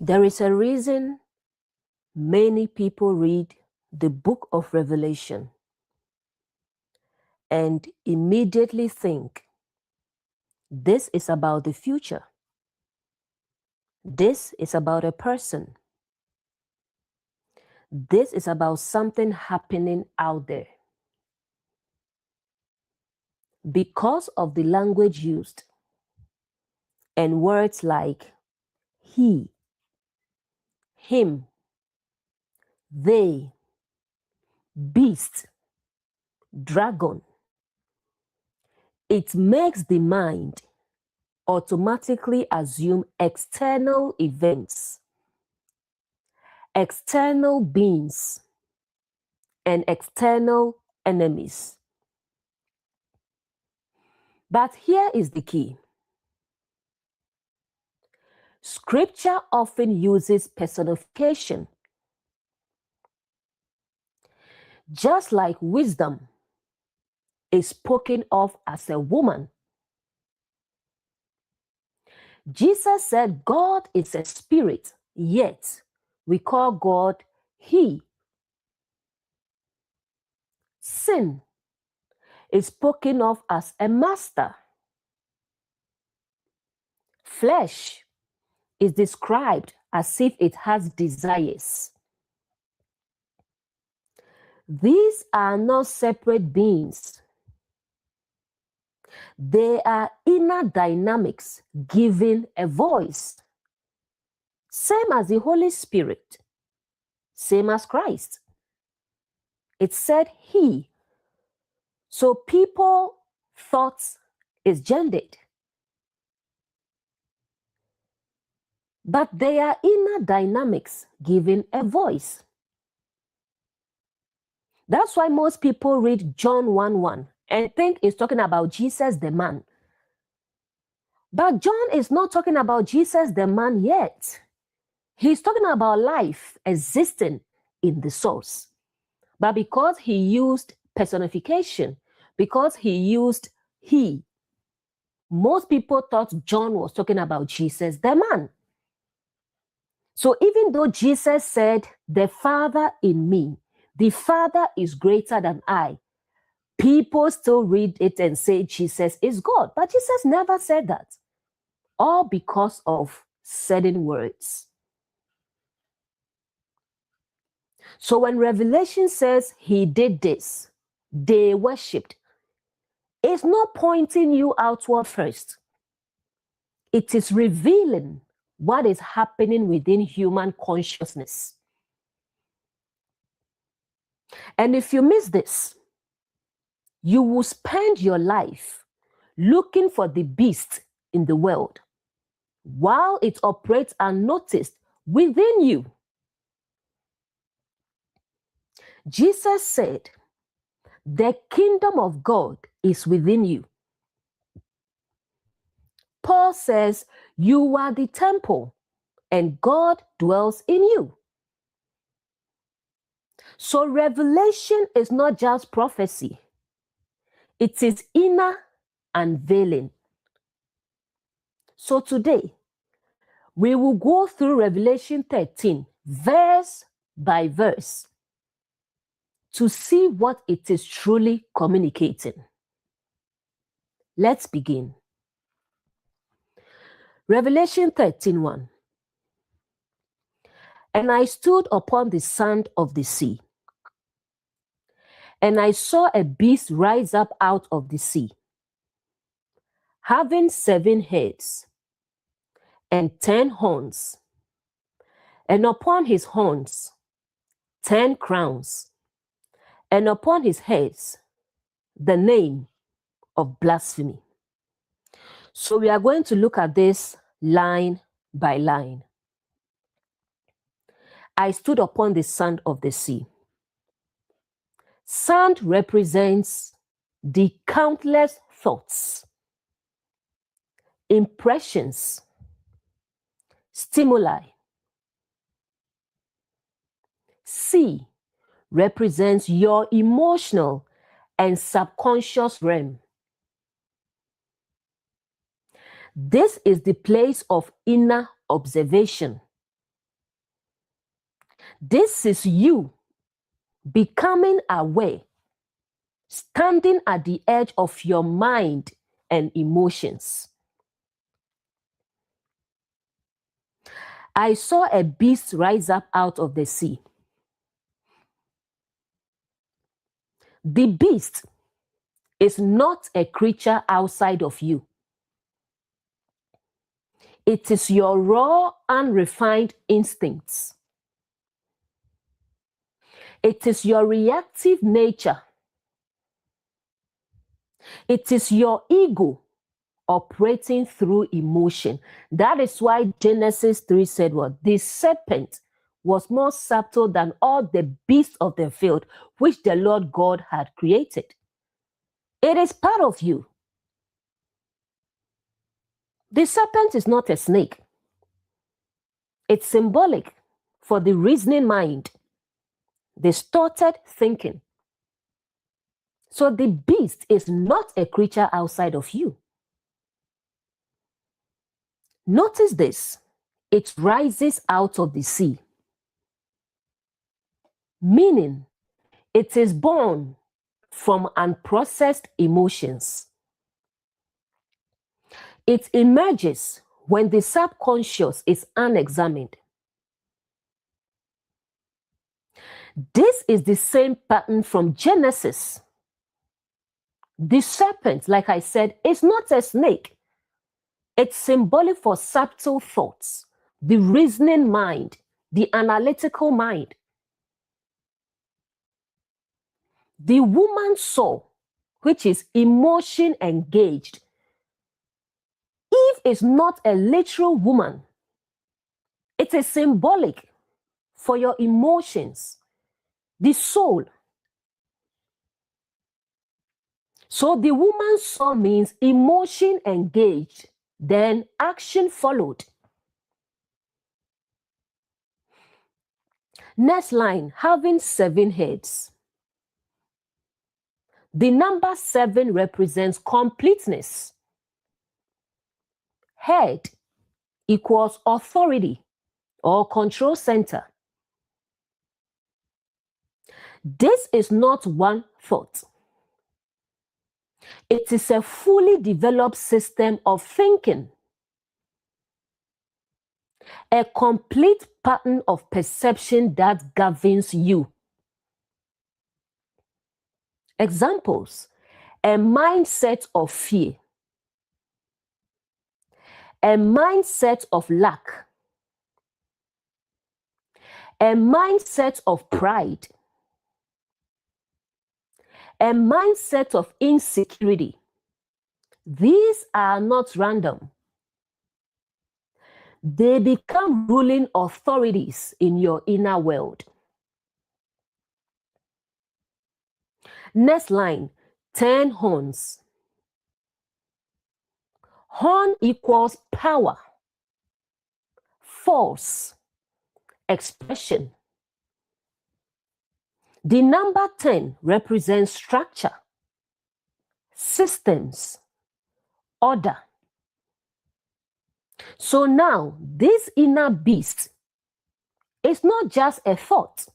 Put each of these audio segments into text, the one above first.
There is a reason many people read the book of Revelation and immediately think this is about the future. This is about a person. This is about something happening out there. Because of the language used and words like he, him, they, beast, dragon, it makes the mind automatically assume external events, external beings, and external enemies. But here is the key. Scripture often uses personification. Just like wisdom is spoken of as a woman, Jesus said God is a spirit, yet we call God He. Sin is spoken of as a master. Flesh is described as if it has desires. These are not separate beings. They are inner dynamics given a voice. Same as the Holy Spirit, same as Christ. It said He. So people thought it's gendered. But they are inner dynamics given a voice. That's why most people read John 1:1 and think it's talking about Jesus the man. But John is not talking about Jesus the man yet. He's talking about life existing in the source. But because he used personification, because he used he, most people thought John was talking about Jesus the man. So even though Jesus said, the Father in me, the Father is greater than I, people still read it and say Jesus is God. But Jesus never said that. All because of certain words. So when Revelation says he did this, they worshipped, it's not pointing you outward first. It is revealing what is happening within human consciousness. And if you miss this, you will spend your life looking for the beast in the world while it operates unnoticed within you. Jesus said, the kingdom of God is within you. Paul says, you are the temple and God dwells in you. So revelation is not just prophecy. It is inner unveiling. So today, we will go through Revelation 13, verse by verse, to see what it is truly communicating. Let's begin. Revelation 13:1. And I stood upon the sand of the sea, and I saw a beast rise up out of the sea, having 7 heads and 10 horns, and upon his horns 10 crowns, and upon his heads the name of blasphemy. So we are going to look at this line by line. I stood upon the sand of the sea. Sand represents the countless thoughts, impressions, stimuli. Sea represents your emotional and subconscious realm. This is the place of inner observation. This is you becoming aware, standing at the edge of your mind and emotions. I saw a beast rise up out of the sea. The beast is not a creature outside of you. It is your raw, unrefined instincts. It is your reactive nature. It is your ego operating through emotion. That is why Genesis 3 said what? The serpent was more subtle than all the beasts of the field, which the Lord God had created. It is part of you. The serpent is not a snake. It's symbolic for the reasoning mind, distorted thinking. So the beast is not a creature outside of you. Notice this. It rises out of the sea, meaning it is born from unprocessed emotions. It emerges when the subconscious is unexamined. This is the same pattern from Genesis. The serpent, like I said, is not a snake. It's symbolic for subtle thoughts, the reasoning mind, the analytical mind. The woman saw, which is emotion engaged. Eve is not a literal woman. It is symbolic for your emotions, the soul. So the woman saw means emotion engaged, then action followed. Next line, having 7 heads. The number 7 represents completeness. Head equals authority or control center. This is not one thought. It is a fully developed system of thinking, a complete pattern of perception that governs you. Examples: a mindset of fear, a mindset of lack, a mindset of pride, a mindset of insecurity. These are not random. They become ruling authorities in your inner world. Next line, 10 horns. Horn equals power, force, expression. The number 10 represents structure, systems, order. So now, this inner beast is not just a thought.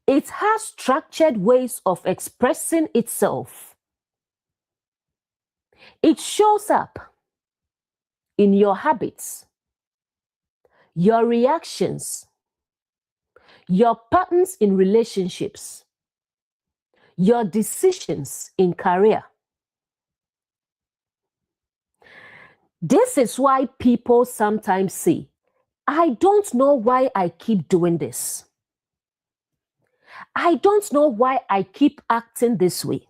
It has structured ways of expressing itself. It shows up in your habits, your reactions, your patterns in relationships, your decisions in career. This is why people sometimes say, I don't know why I keep doing this. I don't know why I keep acting this way.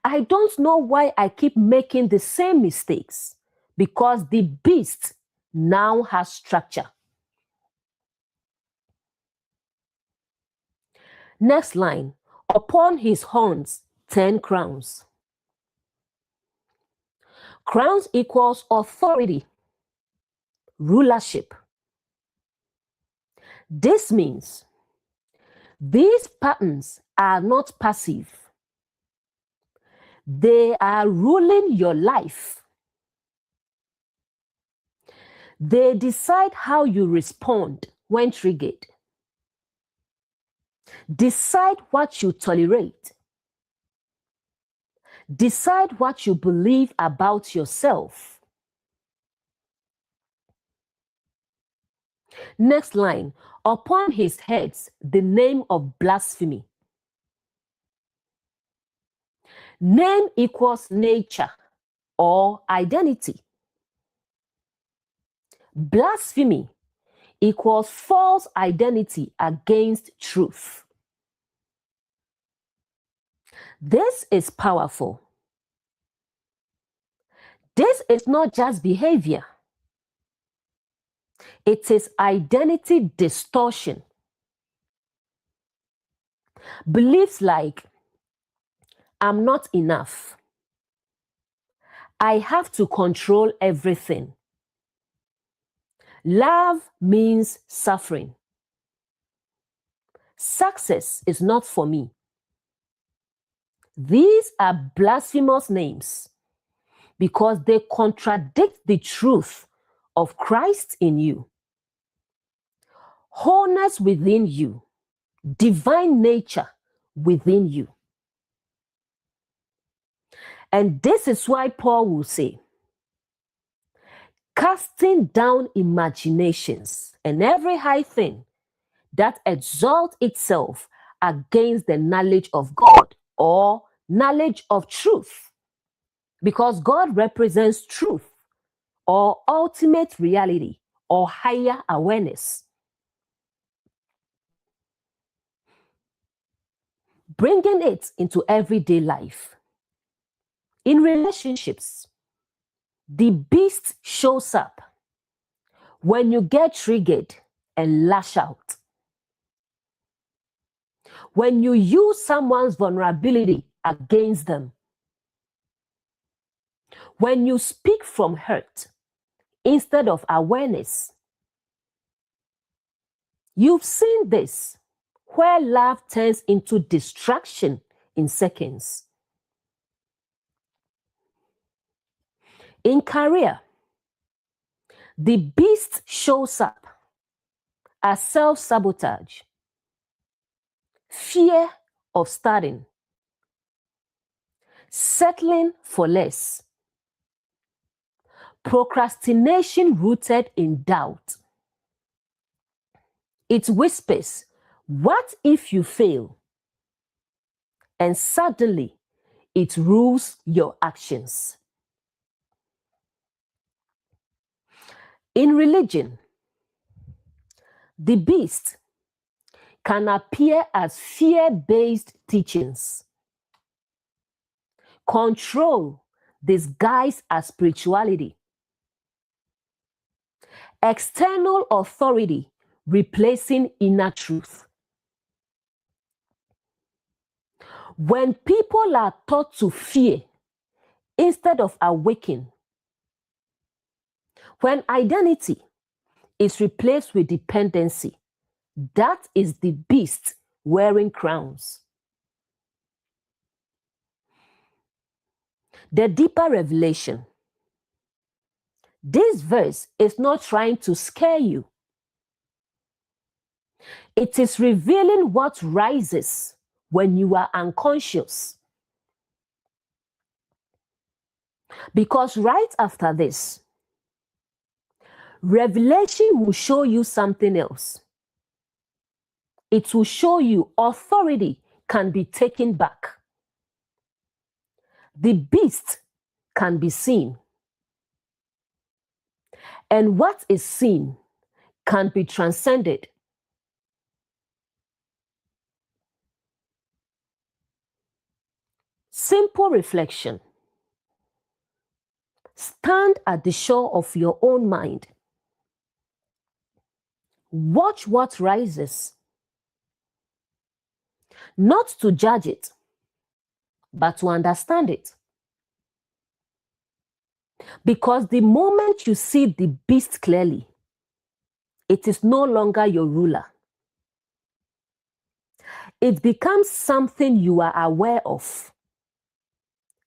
I don't know why I keep making the same mistakes, because the beast now has structure. Next line, upon his horns, 10 crowns. Crowns equals authority, rulership. This means these patterns are not passive. They are ruling your life. They decide how you respond when triggered. Decide what you tolerate. Decide what you believe about yourself. Next line, upon his heads, the name of blasphemy. Name equals nature or identity. Blasphemy equals false identity against truth. This is powerful. This is not just behavior. It is identity distortion. Beliefs like, I'm not enough. I have to control everything. Love means suffering. Success is not for me. These are blasphemous names because they contradict the truth of Christ in you. Wholeness within you, divine nature within you. And this is why Paul will say, casting down imaginations and every high thing that exalts itself against the knowledge of God or knowledge of truth. Because God represents truth or ultimate reality or higher awareness. Bringing it into everyday life. In relationships, the beast shows up when you get triggered and lash out. When you use someone's vulnerability against them. When you speak from hurt instead of awareness. You've seen this, where love turns into distraction in seconds. In career, the beast shows up as self-sabotage, fear of starting, settling for less, procrastination rooted in doubt. It whispers, what if you fail? And suddenly, it rules your actions. In religion, the beast can appear as fear-based teachings, control disguised as spirituality, external authority replacing inner truth. When people are taught to fear instead of awaken, when identity is replaced with dependency, that is the beast wearing crowns. The deeper revelation. This verse is not trying to scare you. It is revealing what rises when you are unconscious. Because right after this, revelation will show you something else. It will show you authority can be taken back. The beast can be seen. And what is seen can be transcended. Simple reflection. Stand at the shore of your own mind. Watch what rises. Not to judge it, but to understand it. Because the moment you see the beast clearly, it is no longer your ruler. It becomes something you are aware of.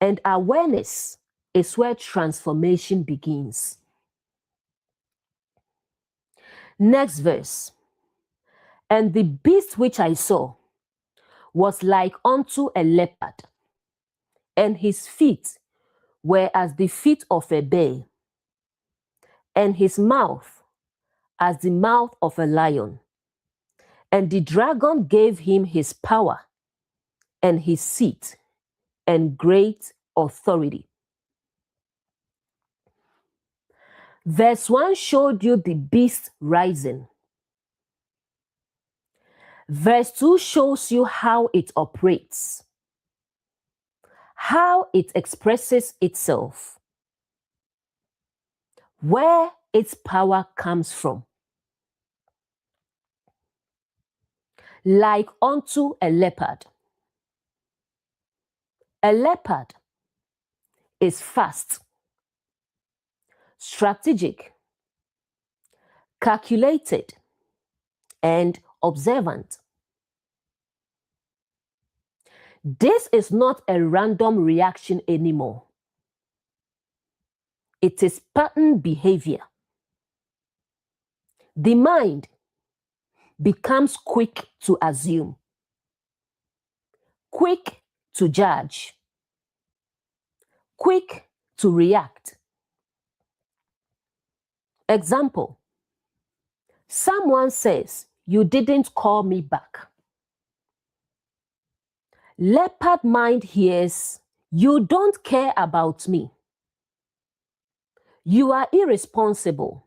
And awareness is where transformation begins. Next verse. And the beast which I saw was like unto a leopard, and his feet were as the feet of a bear, and his mouth as the mouth of a lion. And the dragon gave him his power and his seat and great authority. Verse 1 showed you the beast rising. Verse 2 shows you how it operates, how it expresses itself, where its power comes from. Like unto a leopard. A leopard is fast, strategic, calculated, and observant. This is not a random reaction anymore. It is pattern behavior. The mind becomes quick to assume, quick to judge, quick to react. Example, someone says, "You didn't call me back." Leopard mind hears, "You don't care about me. You are irresponsible.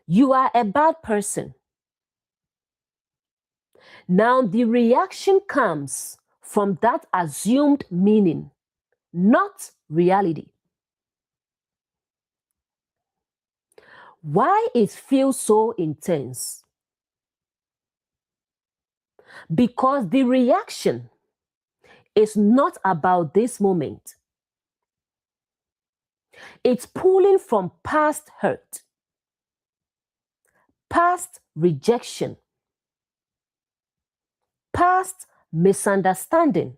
You are a bad person." Now the reaction comes from that assumed meaning, not reality. Why it feels so intense? Because the reaction is not about this moment. It's pulling from past hurt, past rejection, past misunderstanding.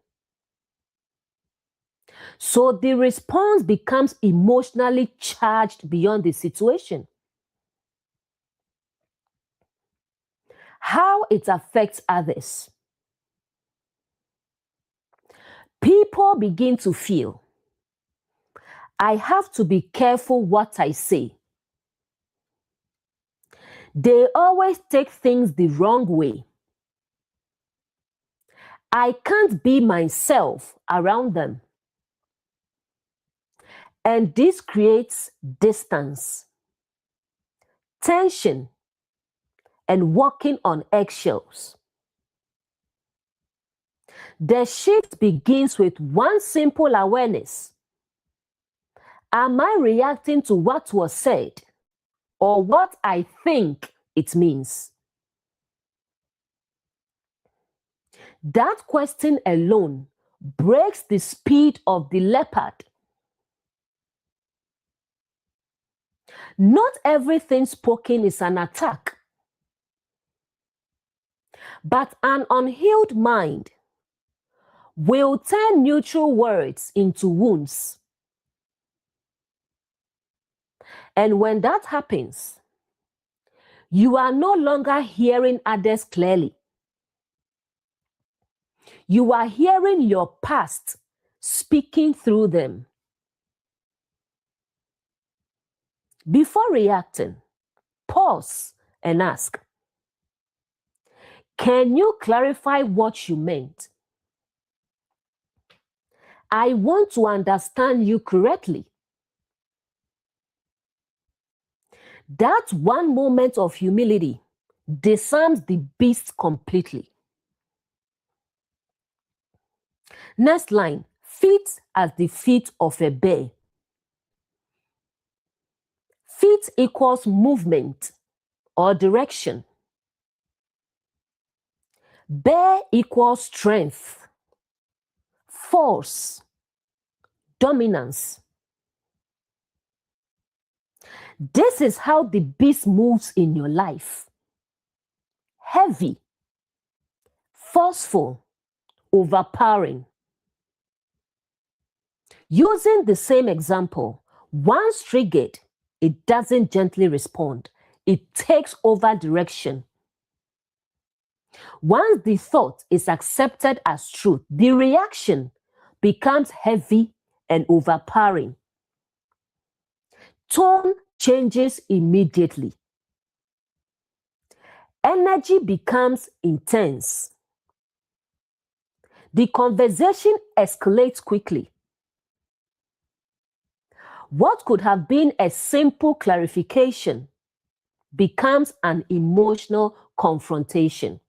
So the response becomes emotionally charged beyond the situation. How it affects others. People begin to feel, "I have to be careful what I say." They always take things the wrong way. I can't be myself around them. And this creates distance, tension, and walking on eggshells. The shift begins with one simple awareness. Am I reacting to what was said or what I think it means? That question alone breaks the speed of the leopard. Not everything spoken is an attack, but an unhealed mind will turn neutral words into wounds. And when that happens, you are no longer hearing others clearly. You are hearing your past speaking through them. Before reacting, pause and ask, can you clarify what you meant? I want to understand you correctly. That one moment of humility disarms the beast completely. Next line, feet as the feet of a bear. Feet equals movement or direction. Bear equals strength, force, dominance. This is how the beast moves in your life. Heavy, forceful, overpowering. Using the same example, once triggered, it doesn't gently respond. it takes over direction. Once the thought is accepted as truth, the reaction becomes heavy and overpowering. Tone changes immediately. Energy becomes intense. The conversation escalates quickly. What could have been a simple clarification becomes an emotional confrontation.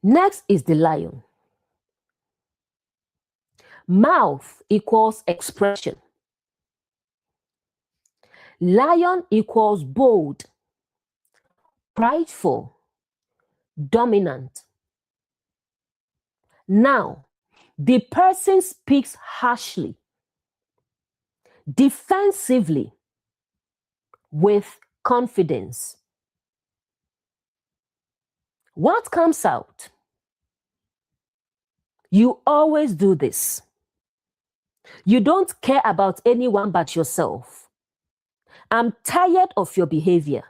Next is the lion. Mouth equals expression. Lion equals bold, prideful, dominant. Now, the person speaks harshly, defensively, with confidence. What comes out? You always do this. You don't care about anyone but yourself. I'm tired of your behavior.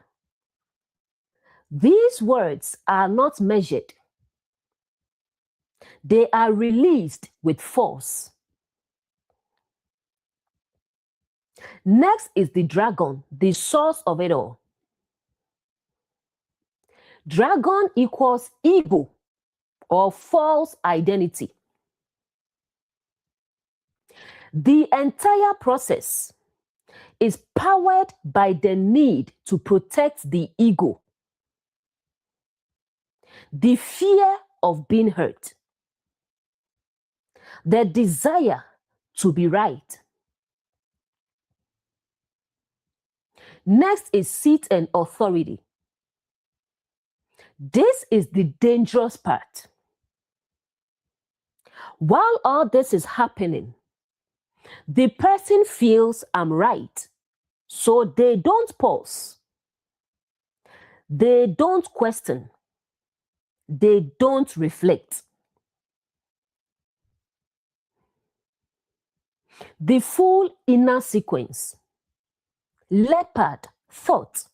These words are not measured. They are released with force. Next is the dragon, the source of it all. Dragon equals ego or false identity. The entire process is powered by the need to protect the ego, the fear of being hurt, the desire to be right. Next is seat and authority. This is the dangerous part. While all this is happening, the person feels I'm right, so they don't pause. They don't question. They don't reflect. The full inner sequence. Leopard, thought,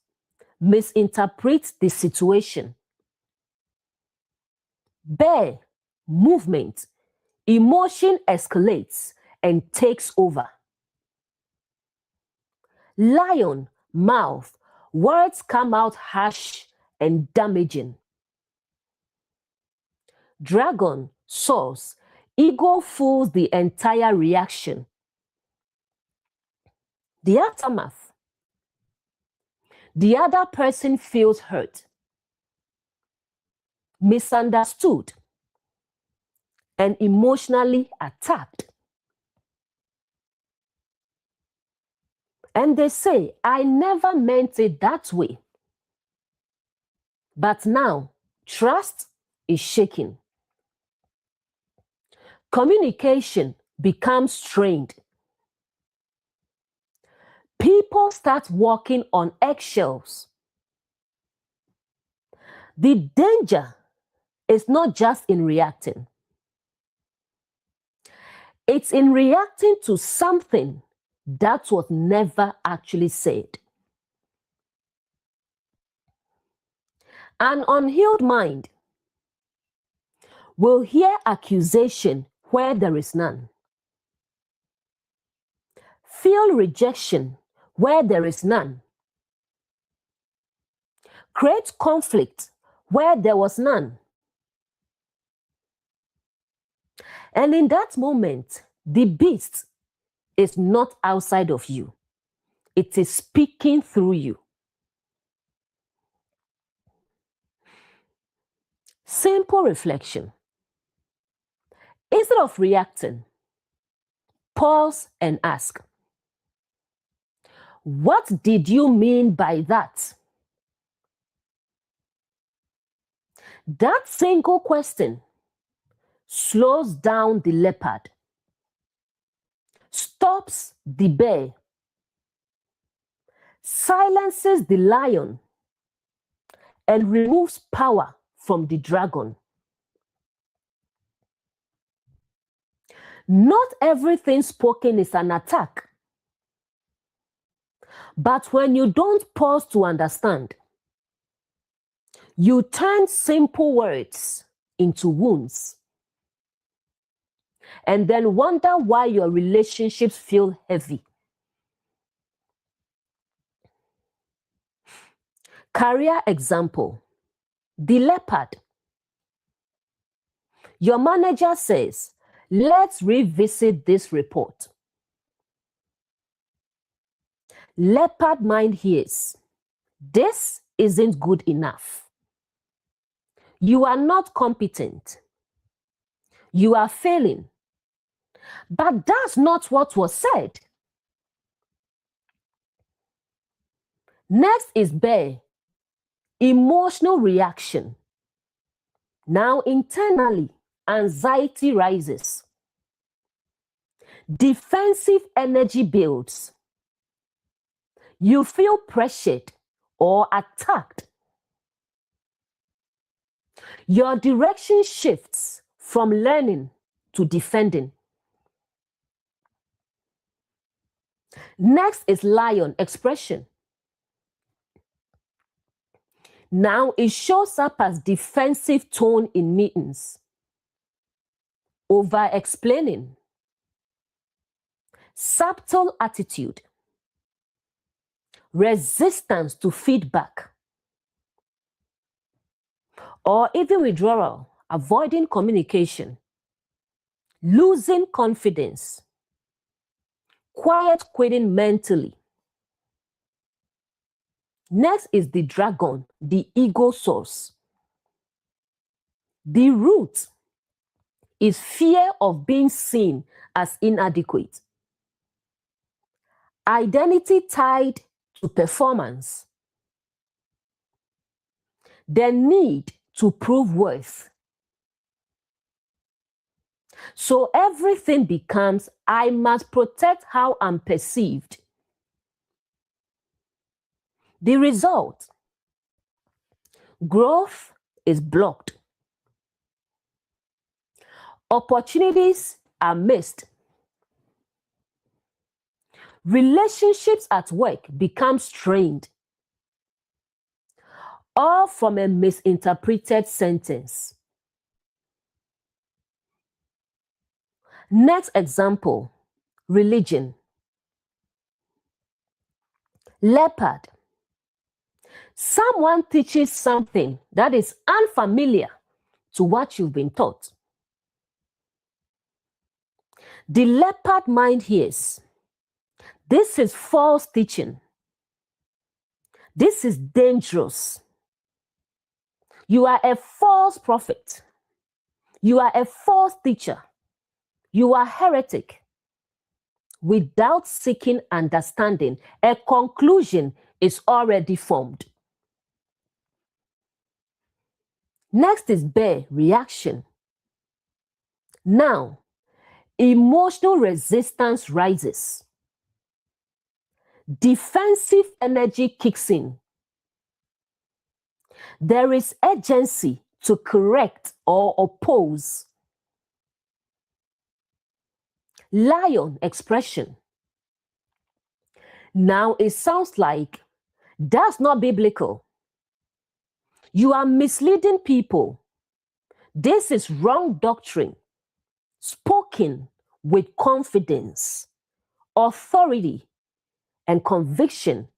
misinterprets the situation. Bear, movement, emotion escalates and takes over. Lion, mouth, words come out harsh and damaging. Dragon, source, ego fools the entire reaction. The aftermath. The other person feels hurt, misunderstood, and emotionally attacked. And they say, I never meant it that way. But now, trust is shaken. Communication becomes strained. People start walking on eggshells. The danger is not just in reacting. It's in reacting to something that was never actually said. An unhealed mind will hear accusation where there is none, feel rejection where there is none, create conflict where there was none. And in that moment, the beast is not outside of you. It is speaking through you. Simple reflection. Instead of reacting, pause and ask, what did you mean by that? That single question slows down the leopard, stops the bear, silences the lion, and removes power from the dragon. Not everything spoken is an attack. But when you don't pause to understand, you turn simple words into wounds and then wonder why your relationships feel heavy. Career example, the leopard. Your manager says, let's revisit this report. Leopard mind hears, this isn't good enough. You are not competent. You are failing. But that's not what was said. Next is bear, emotional reaction. Now internally, anxiety rises. Defensive energy builds. You feel pressured or attacked. Your direction shifts from learning to defending. Next is lion expression. Now it shows up as defensive tone in meetings, over explaining, subtle attitude, resistance to feedback, or even withdrawal, avoiding communication, losing confidence, quiet quitting mentally. Next is the dragon, the ego source. The root is fear of being seen as inadequate. Identity tied to performance. The need to prove worth. So everything becomes, I must protect how I'm perceived. The result, growth is blocked. Opportunities are missed. Relationships at work become strained. All from a misinterpreted sentence. Next example, religion. Leopard. Someone teaches something that is unfamiliar to what you've been taught. The leopard mind hears, this is false teaching. This is dangerous. You are a false prophet. You are a false teacher. You are heretic. Without seeking understanding, a conclusion is already formed. Next is bear reaction. Now, emotional resistance rises. Defensive energy kicks in. There is urgency to correct or oppose. Lion expression. Now it sounds like, that's not biblical. You are misleading people. This is wrong doctrine, spoken with confidence, authority, and conviction,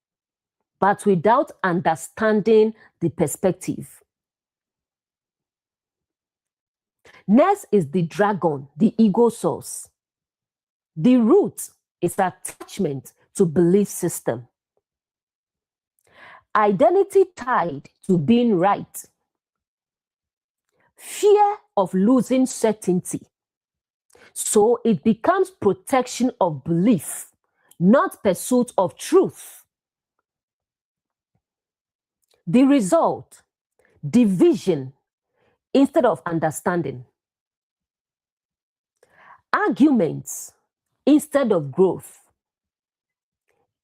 but without understanding the perspective. Next is the dragon, the ego source. The root is attachment to belief system. Identity tied to being right. Fear of losing certainty. So it becomes protection of belief, not pursuit of truth. The result, division instead of understanding. Arguments instead of growth.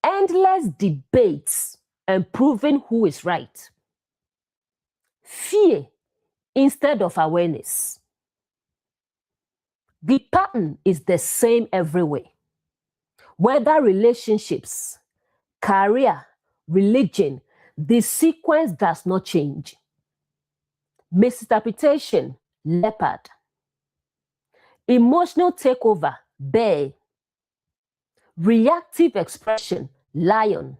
Endless debates and proving who is right. Fear instead of awareness. The pattern is the same everywhere. Whether relationships, Career, religion, the sequence does not change. Misinterpretation, leopard. Emotional takeover, bear. Reactive expression, lion.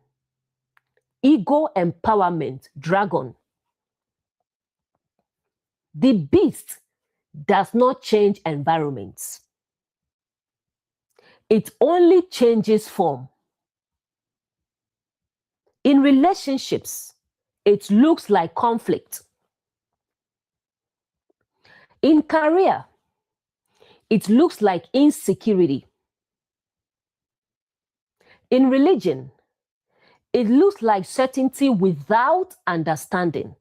Ego empowerment, dragon. The beast does not change environments. It only changes form. In relationships, it looks like conflict. In career, it looks like insecurity. In religion, it looks like certainty without understanding.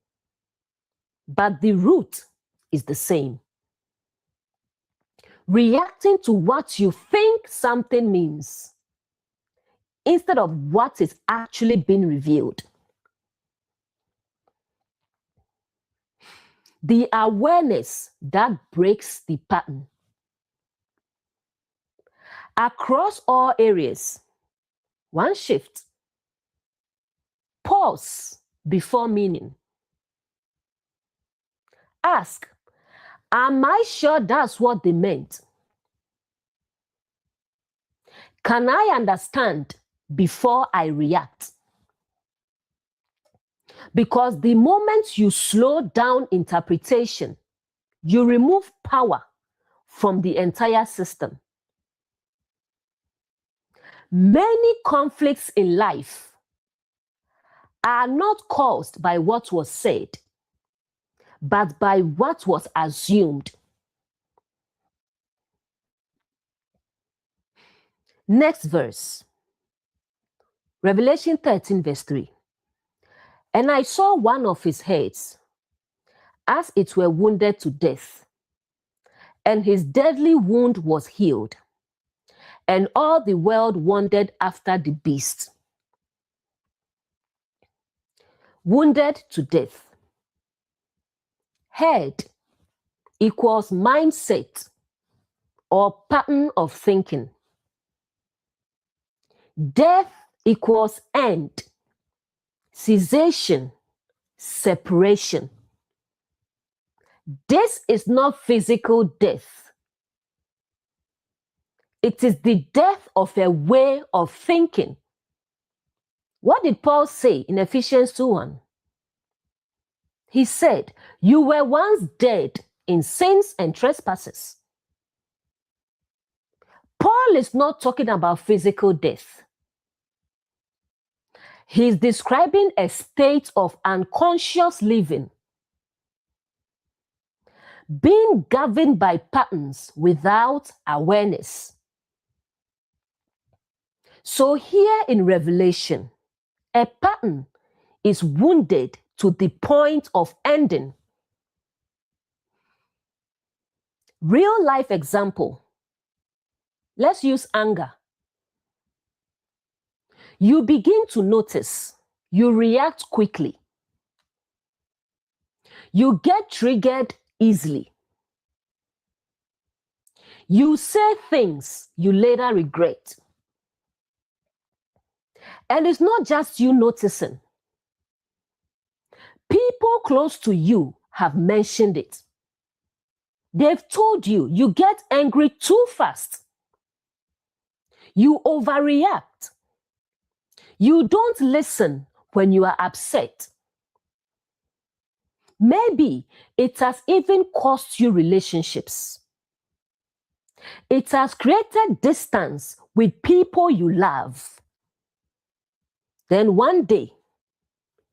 But the root is the same. Reacting to what you think something means instead of what is actually being revealed. The awareness that breaks the pattern. Across all areas, one shift. Pause before meaning. Ask, am I sure that's what they meant? Can I understand before I react? Because the moment you slow down interpretation, you remove power from the entire system. Many conflicts in life are not caused by what was said, but by what was assumed. Next verse, Revelation 13, verse 3. And I saw one of his heads, as it were wounded to death, and his deadly wound was healed. And all the world wondered after the beast. Wounded to death. Head equals mindset or pattern of thinking. Death equals end, cessation, separation. This is not physical death. It is the death of a way of thinking. What did Paul say in Ephesians 2:1? He said, you were once dead in sins and trespasses. Paul is not talking about physical death. He's describing a state of unconscious living, being governed by patterns without awareness. So here in Revelation, a pattern is wounded to the point of ending. Real life example. Let's use anger. You begin to notice, you react quickly. You get triggered easily. You say things you later regret. And it's not just you noticing. People close to you have mentioned it. They've told you you get angry too fast. You overreact. You don't listen when you are upset. Maybe it has even cost you relationships. It has created distance with people you love. Then one day,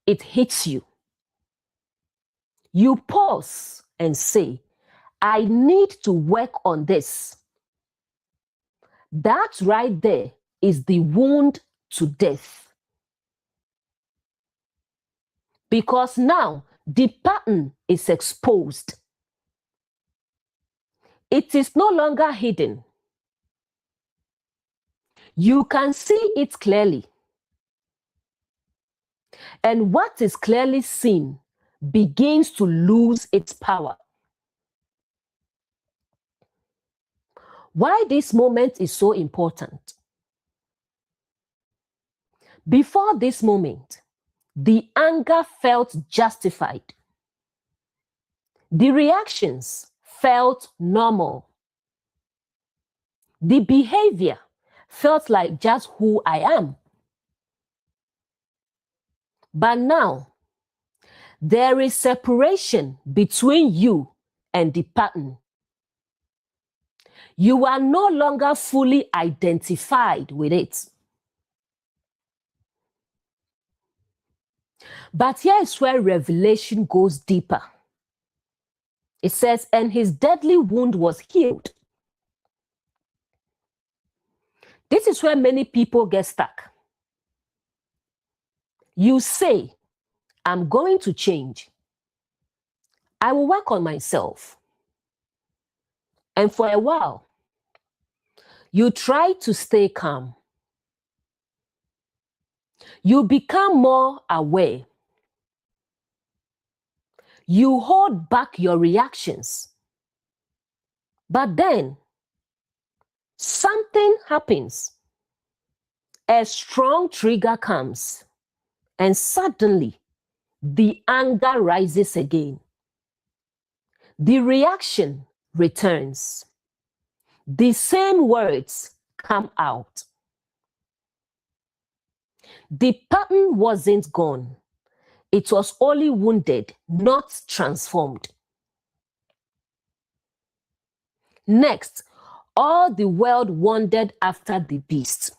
it hits you. You pause and say, I need to work on this. That right there is the wound to death. Because now the pattern is exposed. It is no longer hidden. You can see it clearly. And what is clearly seen begins to lose its power. Why this moment is so important? Before this moment, the anger felt justified. The reactions felt normal. The behavior felt like just who I am. But now, there is separation between you and the pattern. You are no longer fully identified with it. But here is where revelation goes deeper. It says, and his deadly wound was healed. This is where many people get stuck. You say, I'm going to change. I will work on myself. And for a while, you try to stay calm. You become more aware. You hold back your reactions. But then, something happens. A strong trigger comes, and suddenly, the anger rises again. The reaction returns. The same words come out. The pattern wasn't gone. It was only wounded, not transformed. Next, all the world wandered after the beast.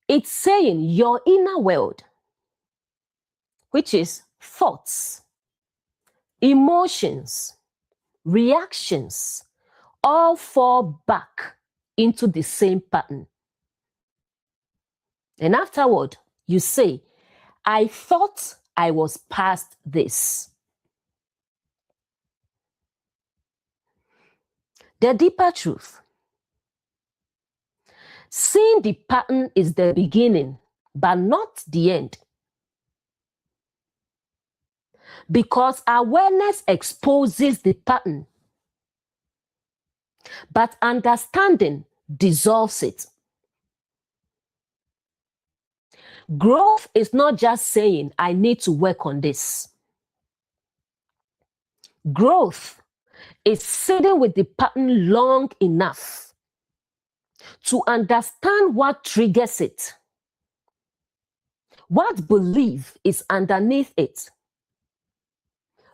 It's saying your inner world, which is thoughts, emotions, reactions, all fall back into the same pattern. And afterward, you say, I thought I was past this. The deeper truth. Seeing the pattern is the beginning, but not the end. Because awareness exposes the pattern, but understanding dissolves it. Growth is not just saying, I need to work on this. Growth is sitting with the pattern long enough to understand what triggers it, what belief is underneath it,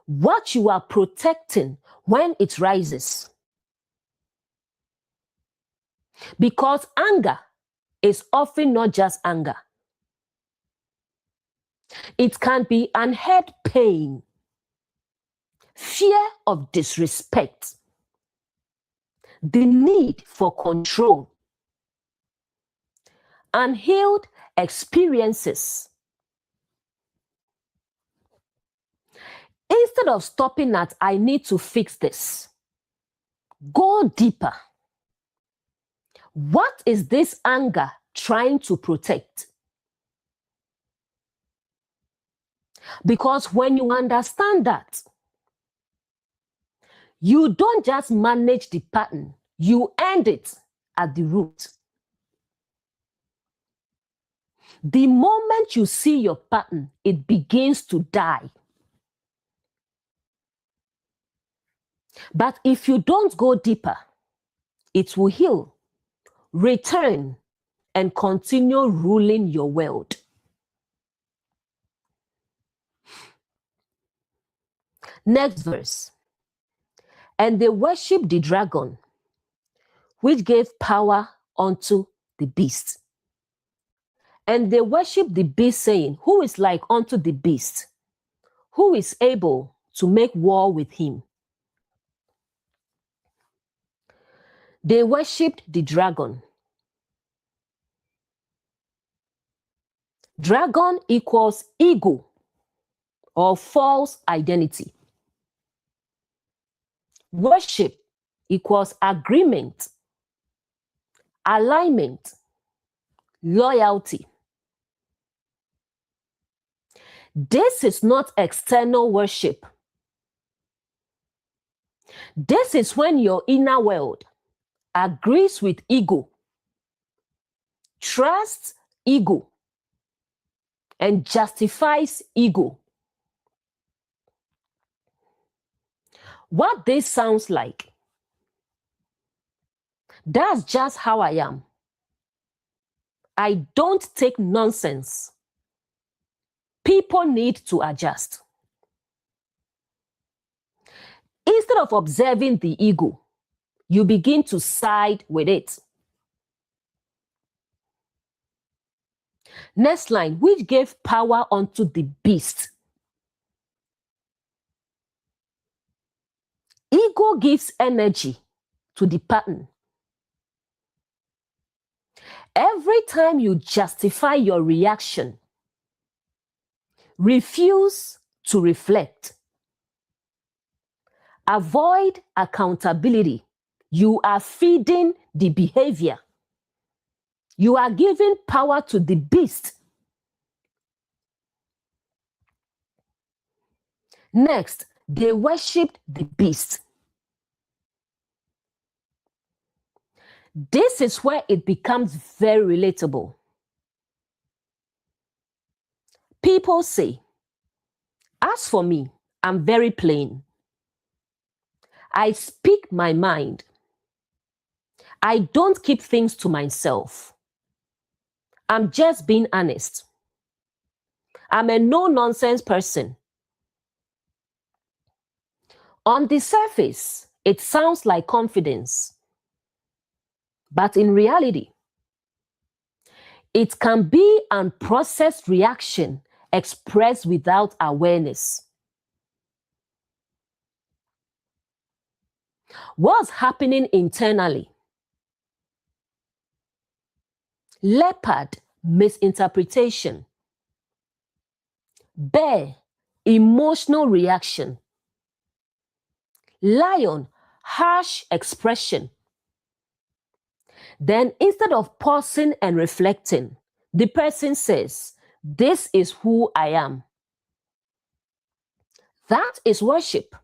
what you are protecting when it rises. Because anger is often not just anger. It can be unheard pain, fear of disrespect, the need for control, unhealed experiences. Instead of stopping at, I need to fix this, go deeper. What is this anger trying to protect? Because when you understand that, you don't just manage the pattern, you end it at the root. The moment you see your pattern, it begins to die. But if you don't go deeper, it will heal, return, and continue ruling your world. Next verse. And they worshiped the dragon, which gave power unto the beast. And they worshiped the beast, saying, who is like unto the beast? Who is able to make war with him? They worshipped the dragon. Dragon equals ego or false identity. Worship equals agreement, alignment, loyalty. This is not external worship. This is when your inner world agrees with ego, trusts ego and justifies ego. What this sounds like, that's just how I am. I don't take nonsense. People need to adjust. Instead of observing the ego, you begin to side with it. Next line, which gave power unto the beast. Ego gives energy to the pattern. Every time you justify your reaction, refuse to reflect, avoid accountability, you are feeding the behavior. You are giving power to the beast. Next, they worshipped the beast. This is where it becomes very relatable. People say, as for me, I'm very plain. I speak my mind. I don't keep things to myself. I'm just being honest. I'm a no-nonsense person. On the surface, it sounds like confidence. But in reality, it can be unprocessed reaction expressed without awareness. What's happening internally? Leopard, misinterpretation. Bear, emotional reaction. Lion, harsh expression. Then instead of pausing and reflecting, the person says, this is who I am. That is worship.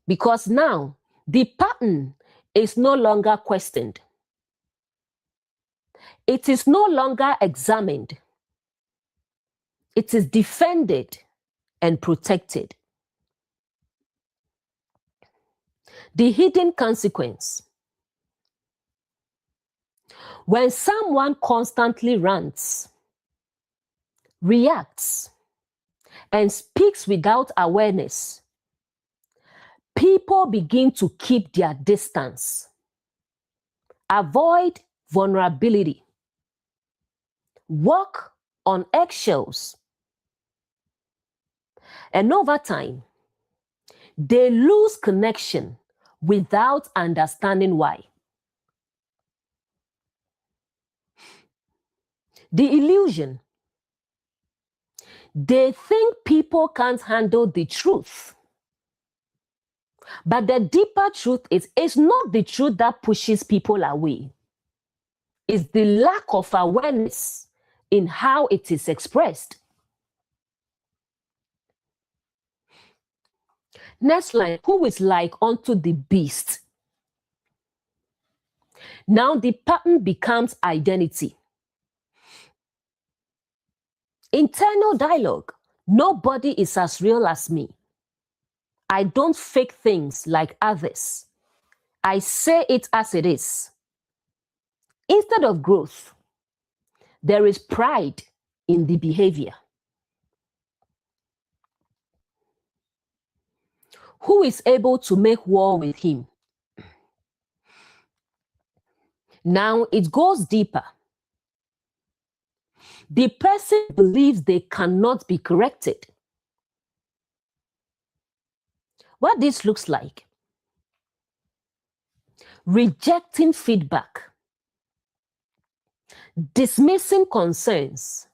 Because now the pattern is no longer questioned. It is no longer examined. It is defended and protected. The hidden consequence. When someone constantly rants, reacts, and speaks without awareness, people begin to keep their distance. Avoid vulnerability. Walk on eggshells. And over time, they lose connection without understanding why. The illusion. They think people can't handle the truth. But the deeper truth is, it's not the truth that pushes people away. It's the lack of awareness in how it is expressed. Next line, who is like unto the beast? Now the pattern becomes identity. Internal dialogue. Nobody is as real as me. I don't fake things like others. I say it as it is. Instead of growth, there is pride in the behavior. Who is able to make war with him? Now it goes deeper. The person believes they cannot be corrected. What this looks like? Rejecting feedback, dismissing concerns,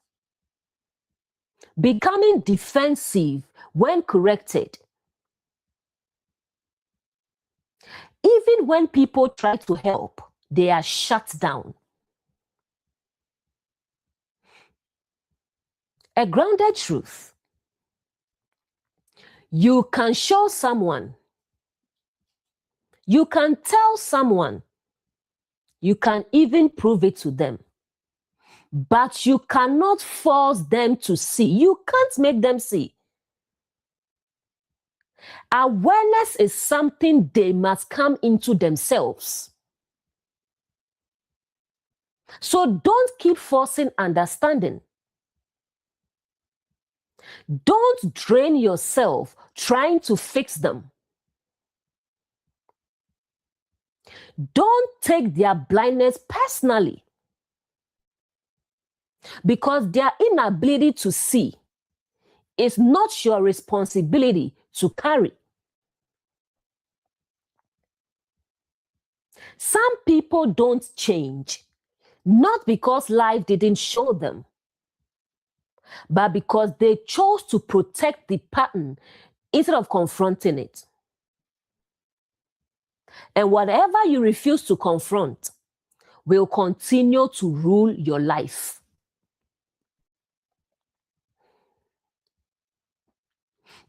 becoming defensive when corrected. Even when people try to help, they are shut down. A grounded truth. You can show someone, you can tell someone You can even prove it to them. But you cannot force them to see. You can't make them see. Awareness is something they must come into themselves. So don't keep forcing understanding. Don't drain yourself trying to fix them. Don't take their blindness personally, because their inability to see is not your responsibility to carry. Some people don't change, not because life didn't show them, but because they chose to protect the pattern instead of confronting it. And whatever you refuse to confront will continue to rule your life.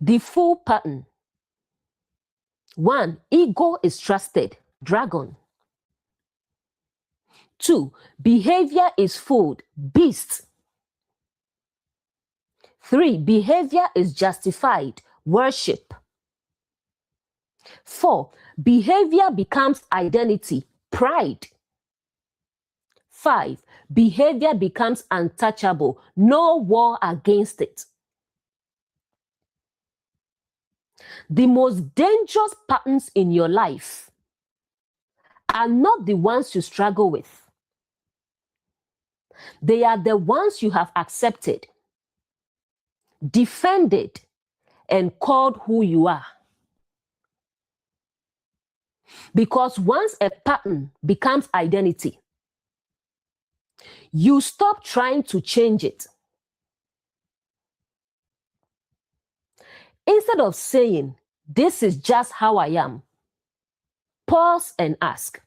The full pattern. 1. Ego is trusted. Dragon. 2. Behavior is food. Beast. 3. Behavior is justified. Worship. 4. Behavior becomes identity. Pride. 5. Behavior becomes untouchable. No war against it. The most dangerous patterns in your life are not the ones you struggle with. They are the ones you have accepted, defended, and called who you are. Because once a pattern becomes identity, you stop trying to change it. Instead of saying, "This is just how I am," pause and ask,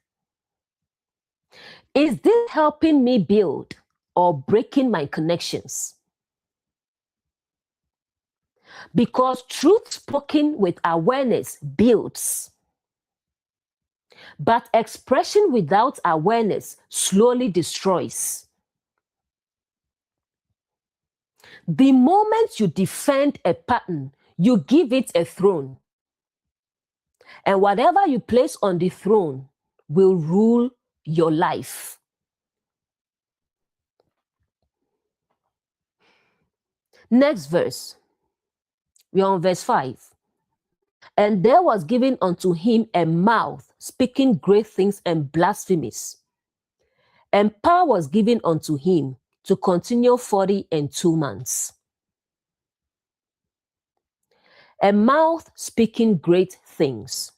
"Is this helping me build or breaking my connections?" Because truth spoken with awareness builds. But expression without awareness slowly destroys. The moment you defend a pattern, you give it a throne. And whatever you place on the throne will rule your life. Next verse. We are on verse 5. And there was given unto him a mouth, speaking great things and blasphemies. And power was given unto him to continue 42 months. A mouth speaking great things.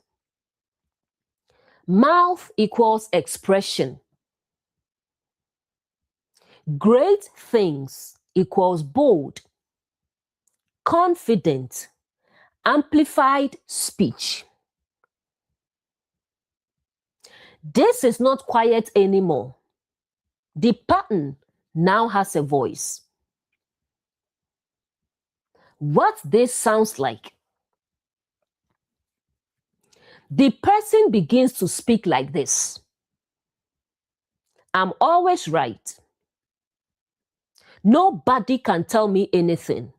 Mouth equals expression. Great things equals bold, confident, amplified speech. This is not quiet anymore. The pattern now has a voice. What this sounds like. The person begins to speak like this: "I'm always right. Nobody can tell me anything.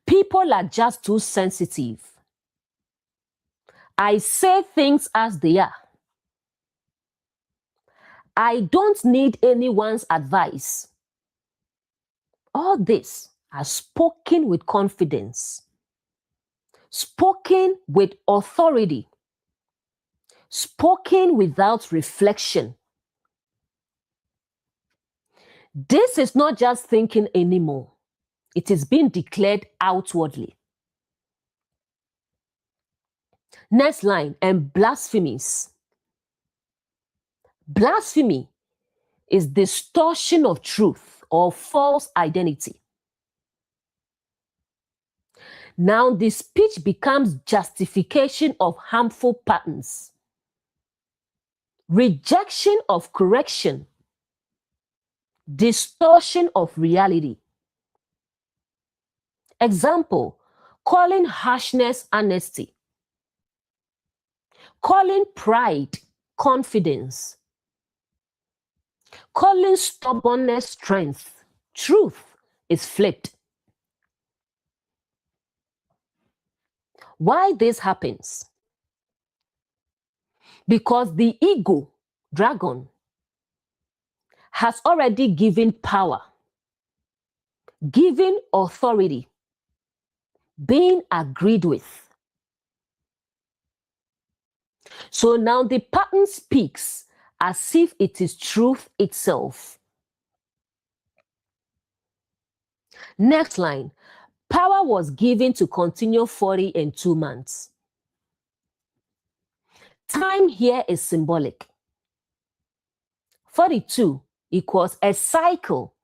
People are just too sensitive. I say things as they are. I don't need anyone's advice." All this are spoken with confidence, spoken with authority, spoken without reflection. This is not just thinking anymore. It is being declared outwardly. Next line, and blasphemies. Blasphemy is distortion of truth or false identity. Now the speech becomes justification of harmful patterns, rejection of correction, distortion of reality. Example, calling harshness honesty, calling pride confidence. Calling stubbornness strength. Truth is flipped. Why this happens? Because the ego, dragon, has already given power, given authority, being agreed with. So now the pattern speaks as if it is truth itself. Next line. Power was given to continue 40 and 2 months. Time here is symbolic. 42 equals a cycle,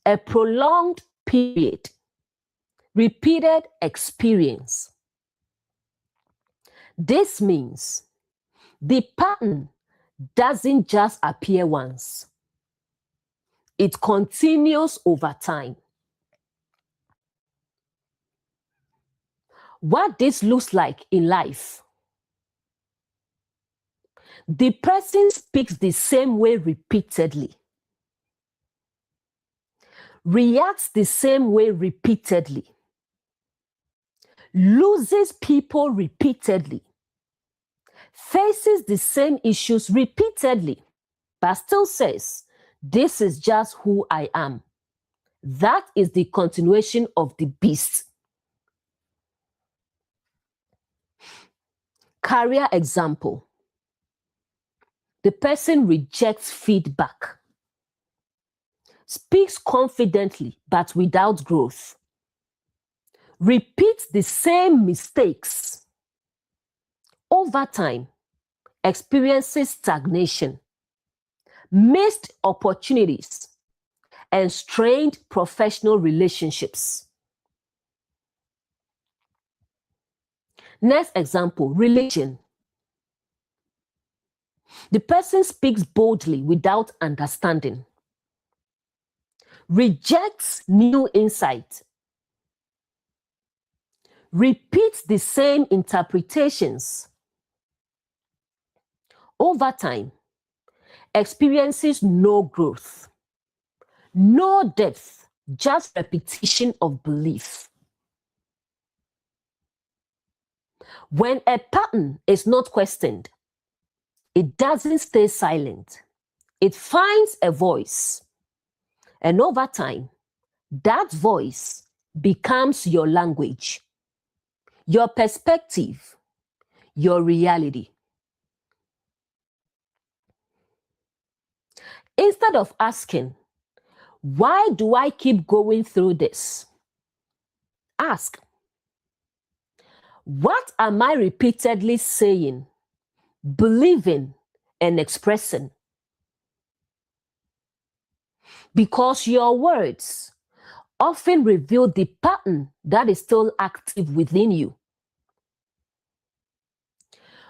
a prolonged period, repeated experience. This means the pattern doesn't just appear once. It continues over time. What this looks like in life. The person speaks the same way repeatedly, reacts the same way repeatedly, loses people repeatedly, faces the same issues repeatedly, but still says, "This is just who I am." That is the continuation of the beast. Career example. The person rejects feedback, speaks confidently but without growth, repeats the same mistakes. Over time, experiences stagnation, missed opportunities, and strained professional relationships. Next example, religion. The person speaks boldly without understanding, rejects new insight, repeats the same interpretations. Over time, experiences no growth, no depth, just repetition of belief. When a pattern is not questioned, it doesn't stay silent. It finds a voice. And over time, that voice becomes your language, your perspective, your reality. Instead of asking, "Why do I keep going through this?" ask, "What am I repeatedly saying, believing, and expressing?" Because your words often reveal the pattern that is still active within you.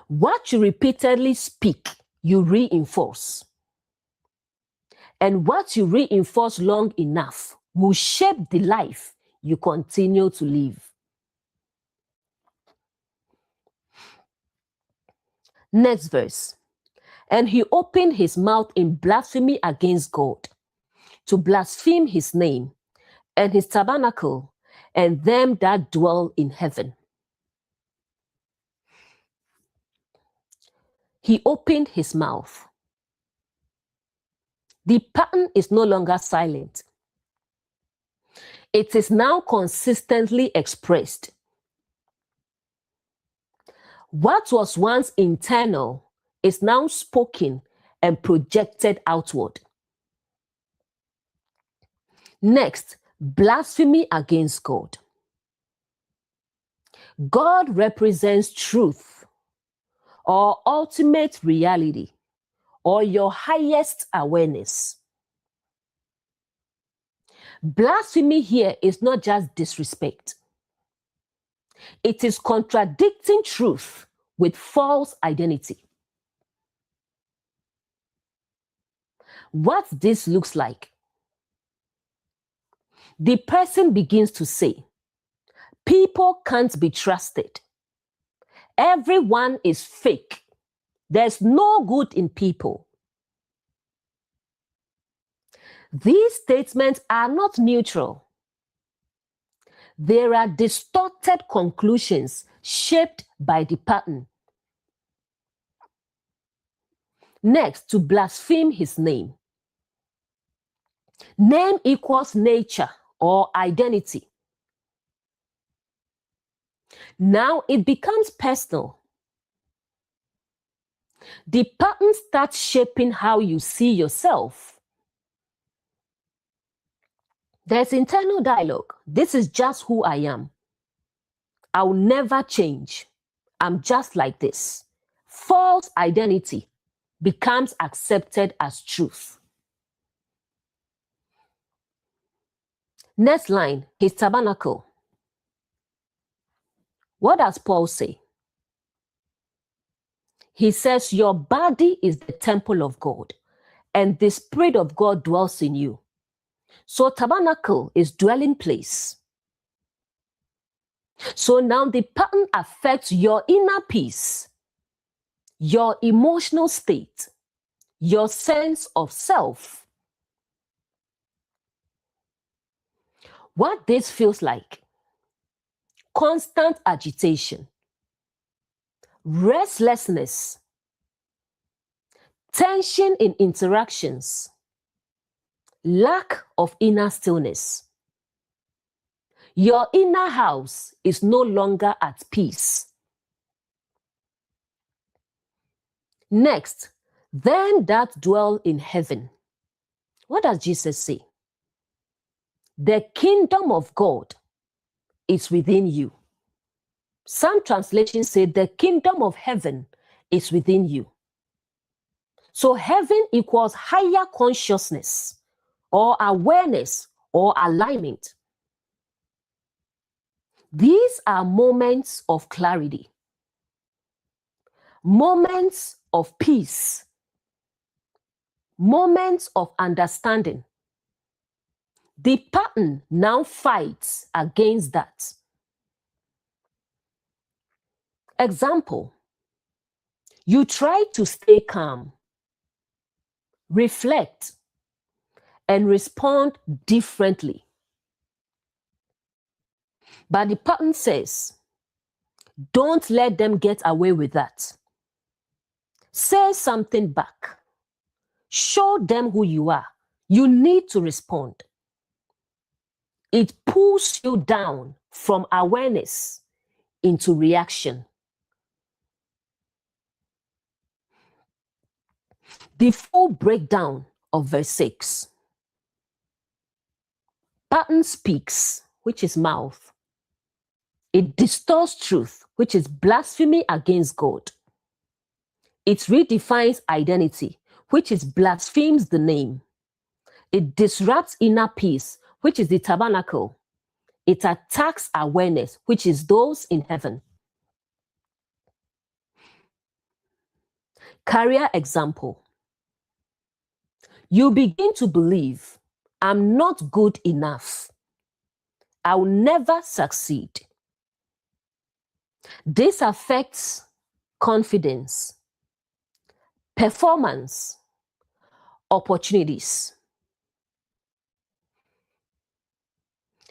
What you repeatedly speak, you reinforce. And what you reinforce long enough will shape the life you continue to live. Next verse. And he opened his mouth in blasphemy against God, to blaspheme his name and his tabernacle and them that dwell in heaven. He opened his mouth. The pattern is no longer silent. It is now consistently expressed. What was once internal is now spoken and projected outward. Next, blasphemy against God. God represents truth or ultimate reality or your highest awareness. Blasphemy here is not just disrespect. It is contradicting truth with false identity. What this looks like. The person begins to say, "People can't be trusted. Everyone is fake. There's no good in people. These statements are not neutral. There are distorted conclusions shaped by the pattern. Next, to blaspheme his name. Name equals nature or identity. Now it becomes personal. The pattern starts shaping how you see yourself. There's internal dialogue. This is just who I am. I'll never change. I'm just like this. False identity becomes accepted as truth. Next line, his tabernacle. What does Paul say? He says, your body is the temple of God, and the Spirit of God dwells in you. So tabernacle is dwelling place. So now the pattern affects your inner peace, your emotional state, your sense of self. What this feels like: constant agitation, restlessness, tension in interactions, lack of inner stillness. Your inner house is no longer at peace. Next, them that dwell in heaven. What does Jesus say? The kingdom of God is within you. Some translations say the kingdom of heaven is within you. So heaven equals higher consciousness or awareness or alignment. These are moments of clarity, moments of peace, moments of understanding. The pattern now fights against that. Example, you try to stay calm, reflect, and respond differently. But the pattern says, don't let them get away with that. Say something back. Show them who you are. You need to respond. It pulls you down from awareness into reaction. The full breakdown of verse 6. Pattern speaks, which is mouth. It distorts truth, which is blasphemy against God. It redefines identity, which is blasphemes the name. It disrupts inner peace, which is the tabernacle. It attacks awareness, which is those in heaven. Career example. You begin to believe, I'm not good enough. I'll never succeed. This affects confidence, performance, opportunities.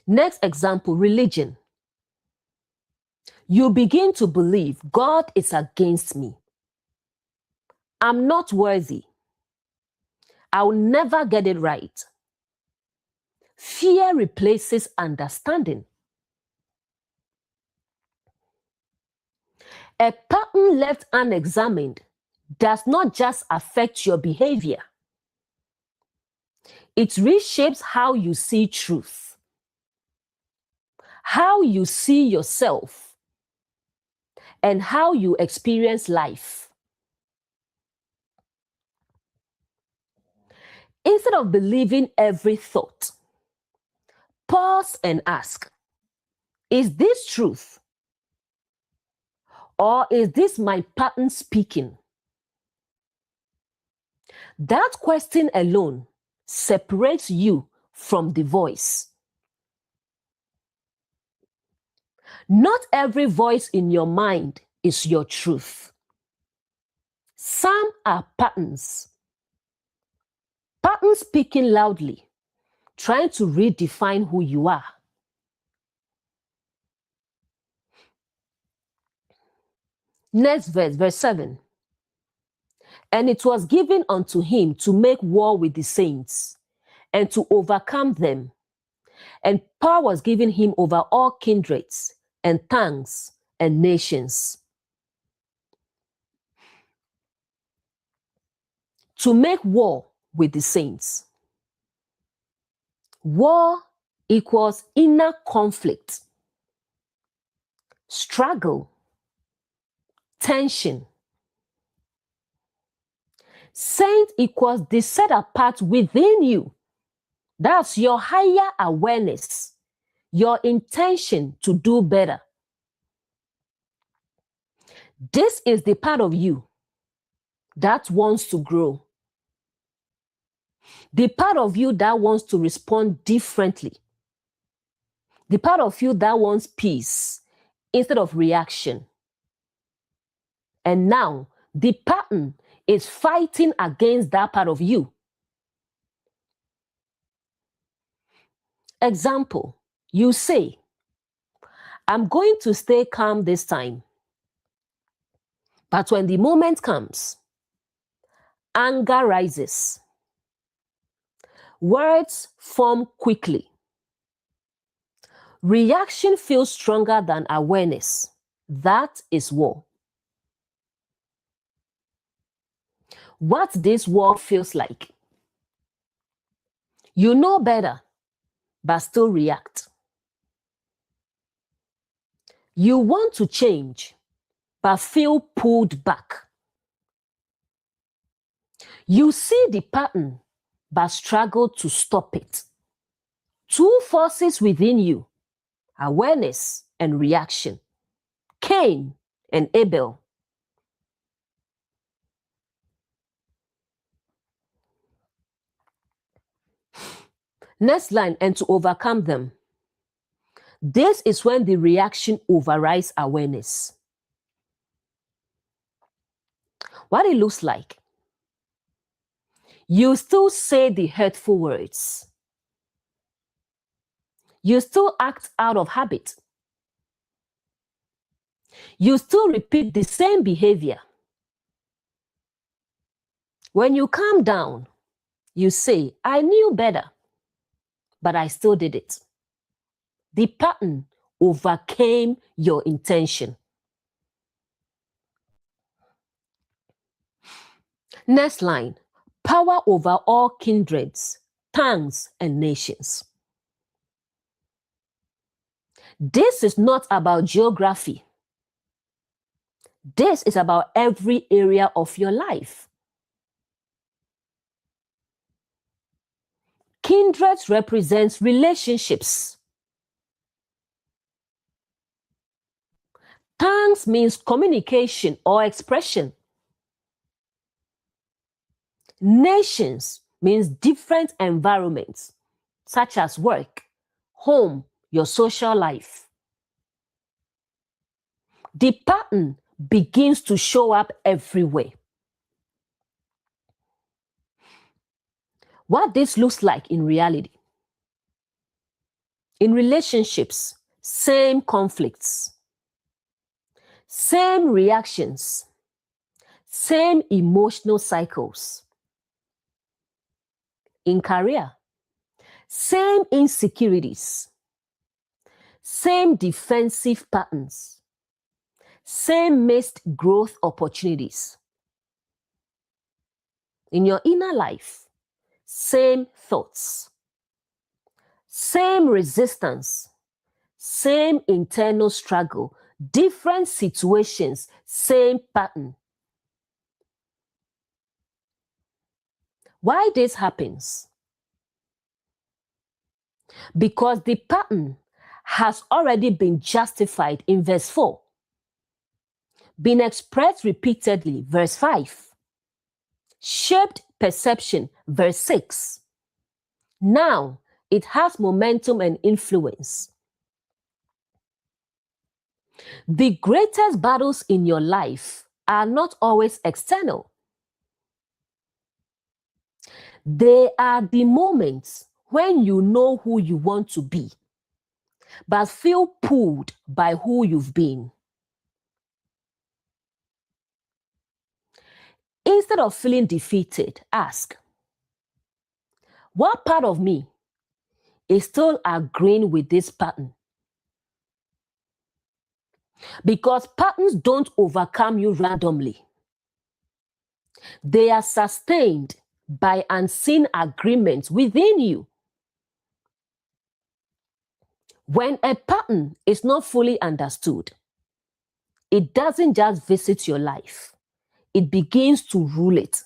Next example, religion. You begin to believe God is against me. I'm not worthy. I'll never get it right. Fear replaces understanding. A pattern left unexamined does not just affect your behavior. It reshapes how you see truth, how you see yourself, and how you experience life. Instead of believing every thought, pause and ask, is this truth? Or is this my pattern speaking? That question alone separates you from the voice. Not every voice in your mind is your truth. Some are patterns. Patterns speaking loudly, trying to redefine who you are. Next verse, verse 7. And it was given unto him to make war with the saints and to overcome them. And power was given him over all kindreds and tongues and nations. To make war with the saints. War equals inner conflict, struggle, tension. Saint equals the set apart within you. That's your higher awareness, your intention to do better. This is the part of you that wants to grow. The part of you that wants to respond differently. The part of you that wants peace instead of reaction. And now the pattern is fighting against that part of you. Example, you say, I'm going to stay calm this time. But when the moment comes, anger rises. Words form quickly. Reaction feels stronger than awareness. That is war. What this war feels like. You know better, but still react. You want to change, but feel pulled back. You see the pattern, but struggle to stop it. Two forces within you, awareness and reaction. Cain and Abel. Next line, and to overcome them. This is when the reaction overrides awareness. What it looks like. You still say the hurtful words. You still act out of habit. You still repeat the same behavior. When you calm down, you say, I knew better, but I still did it. The pattern overcame your intention. Next line, power over all kindreds, tongues, and nations. This is not about geography. This is about every area of your life. Kindreds represents relationships. Tongues means communication or expression. Nations means different environments, such as work, home, your social life. The pattern begins to show up everywhere. What this looks like in reality. In relationships, same conflicts, same reactions, same emotional cycles. In career, same insecurities, same defensive patterns, same missed growth opportunities. In your inner life, same thoughts, same resistance, same internal struggle, different situations, same pattern. Why this happens? Because the pattern has already been justified in verse 4, been expressed repeatedly, verse 5, shaped perception, verse 6. Now it has momentum and influence. The greatest battles in your life are not always external. They are the moments when you know who you want to be, but feel pulled by who you've been. Instead of feeling defeated, ask, what part of me is still agreeing with this pattern? Because patterns don't overcome you randomly. They are sustained by unseen agreements within you. When a pattern is not fully understood, it doesn't just visit your life, it begins to rule it.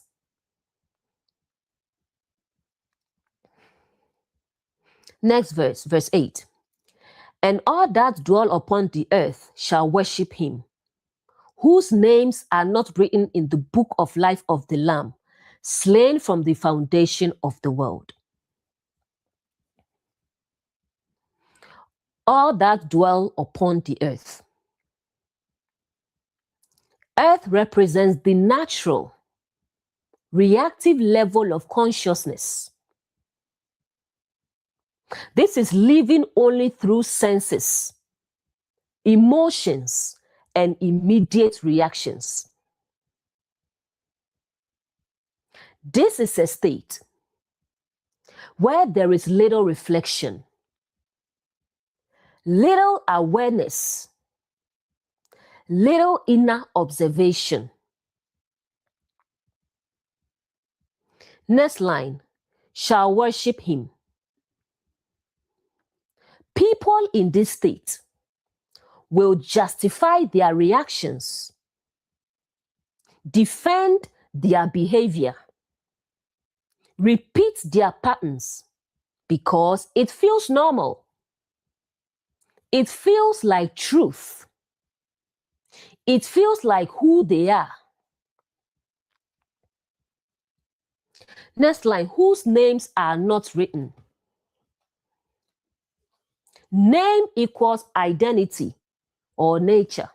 Next verse, verse 8. And all that dwell upon the earth shall worship him, whose names are not written in the book of life of the Lamb, slain from the foundation of the world. All that dwell upon the earth. Earth represents the natural, reactive level of consciousness. This is living only through senses, emotions, and immediate reactions. This is a state where there is little reflection, little awareness, little inner observation. Next line, shall worship him. People in this state will justify their reactions, defend their behavior, repeat their patterns because it feels normal. It feels like truth. It feels like who they are. Next line, whose names are not written. Name equals identity or nature.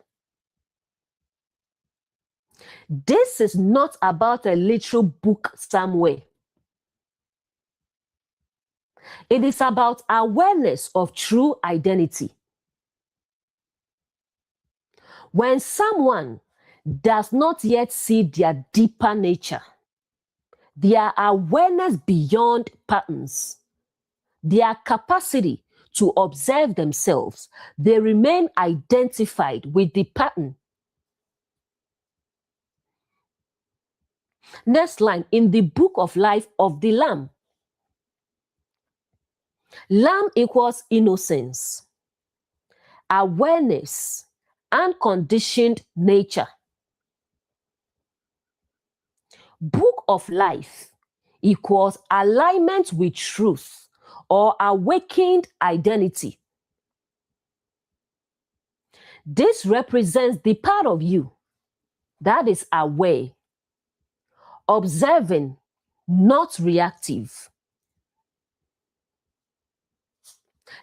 This is not about a literal book somewhere. It is about awareness of true identity. When someone does not yet see their deeper nature, their awareness beyond patterns, their capacity to observe themselves, they remain identified with the pattern. Next line, in the book of life of the Lamb. Lamb equals innocence, awareness, unconditioned nature. Book of life equals alignment with truth or awakened identity. This represents the part of you that is aware, observing, not reactive.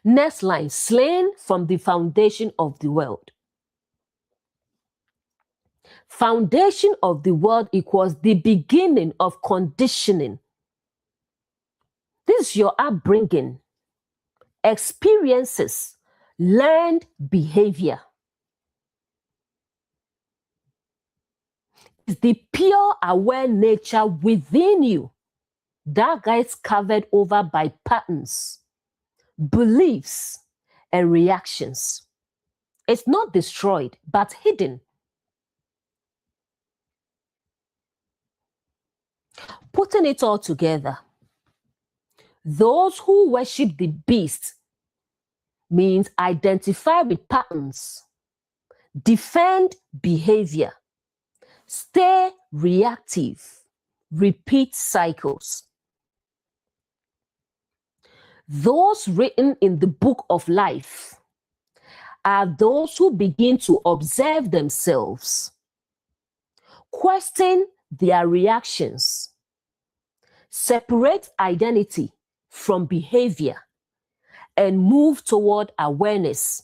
Next line, slain from the foundation of the world. Foundation of the world equals the beginning of conditioning. This is your upbringing, experiences, learned behavior. It's the pure aware nature within you that gets covered over by patterns, beliefs, and reactions. It's not destroyed, but hidden. Putting it all together, those who worship the beast means identify with patterns, defend behavior, stay reactive, repeat cycles. Those written in the book of life are those who begin to observe themselves, question their reactions, separate identity from behavior, and move toward awareness.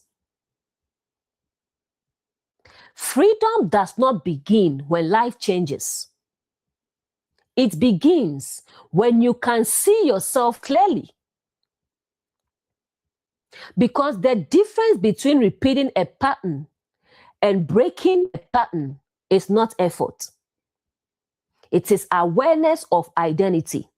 Freedom does not begin when life changes. It begins when you can see yourself clearly. Because the difference between repeating a pattern and breaking a pattern is not effort. It is awareness of identity.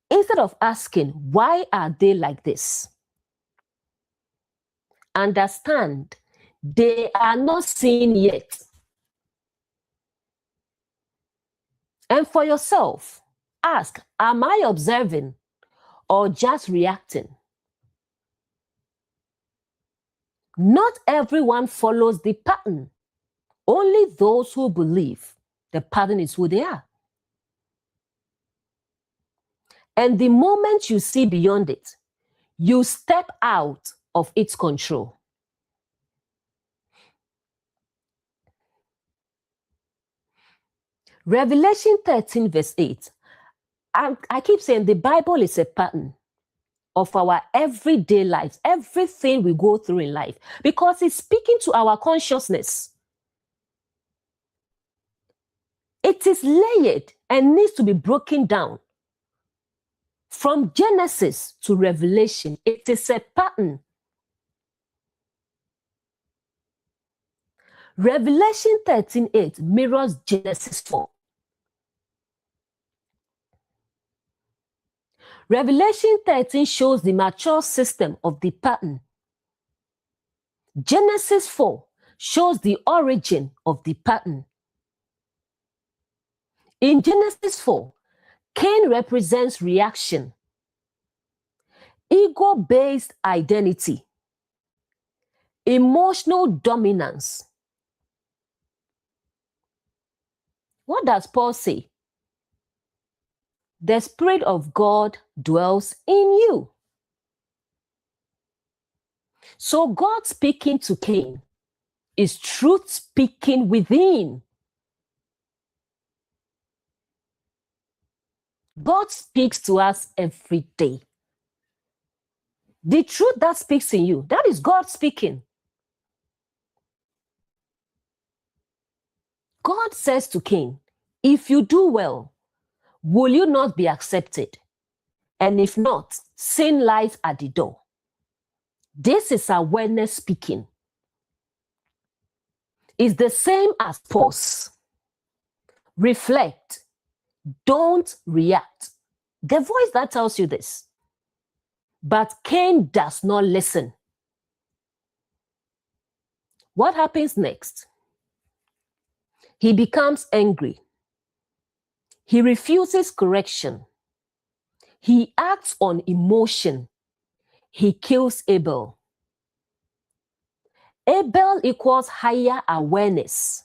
Instead of asking, why are they like this? Understand, they are not seen yet. And for yourself, ask, am I observing or just reacting? Not everyone follows the pattern. Only those who believe the pattern is who they are. And the moment you see beyond it, you step out of its control. Revelation 13 verse 8. I keep saying the Bible is a pattern of our everyday lives, everything we go through in life, because it's speaking to our consciousness. It is layered and needs to be broken down. From Genesis to Revelation, it is a pattern. Revelation 13:8 mirrors Genesis 4. Revelation 13 shows the mature system of the pattern. Genesis 4 shows the origin of the pattern. In Genesis 4, Cain represents reaction, ego-based identity, emotional dominance. What does Paul say? The Spirit of God dwells in you. So God speaking to Cain is truth speaking within. God speaks to us every day. The truth that speaks in you, that is God speaking. God says to Cain, if you do well, will you not be accepted? And if not, sin lies at the door. This is awareness speaking. It's the same as pause. Reflect. Don't react. The voice that tells you this. But Cain does not listen. What happens next? He becomes angry. He refuses correction. He acts on emotion. He kills Abel. Abel equals higher awareness,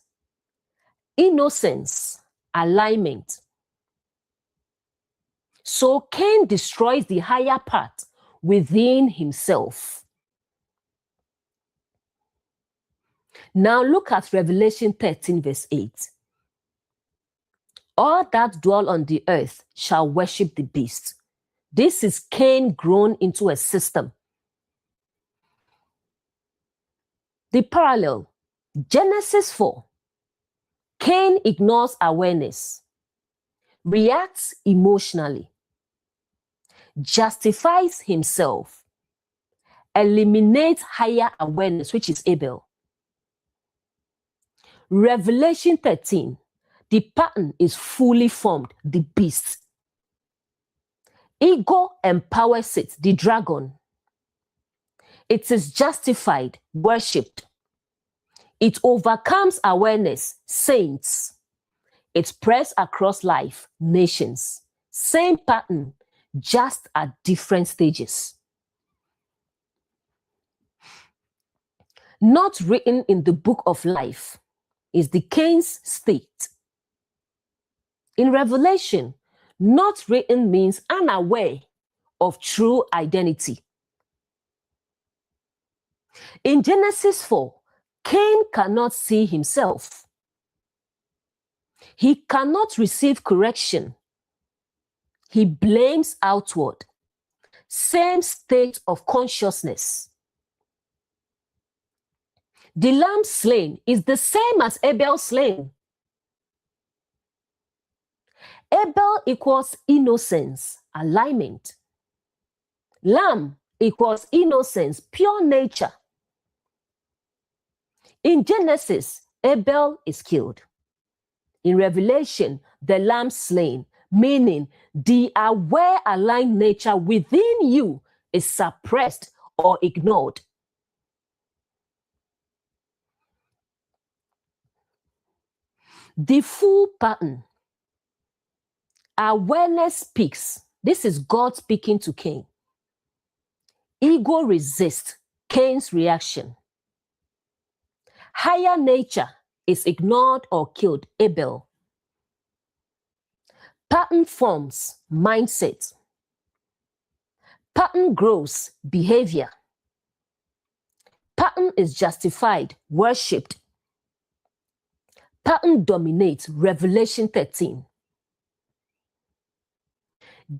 innocence, alignment. So Cain destroys the higher part within himself. Now look at Revelation 13 verse 8. All that dwell on the earth shall worship the beast. This is Cain grown into a system. The parallel, Genesis 4. Cain ignores awareness, reacts emotionally, justifies himself, eliminates higher awareness, which is Abel. Revelation 13, the pattern is fully formed, the beast. Ego empowers it, the dragon. It is justified, worshipped. It overcomes awareness, saints. It spreads across life, nations. Same pattern, just at different stages. Not written in the book of life is the Cain's state. In Revelation, not written means unaware of true identity. In Genesis 4, Cain cannot see himself. He cannot receive correction. He blames outward. Same state of consciousness. The lamb slain is the same as Abel slain. Abel equals innocence, alignment. Lamb equals innocence, pure nature. In Genesis, Abel is killed. In Revelation, the lamb slain, meaning the aware aligned nature within you is suppressed or ignored. The full pattern. Awareness speaks. This is God speaking to Cain. Ego resists Cain's reaction. Higher nature is ignored or killed, Abel. Pattern forms, mindset. Pattern grows, behavior. Pattern is justified, worshipped. Pattern dominates, Revelation 13.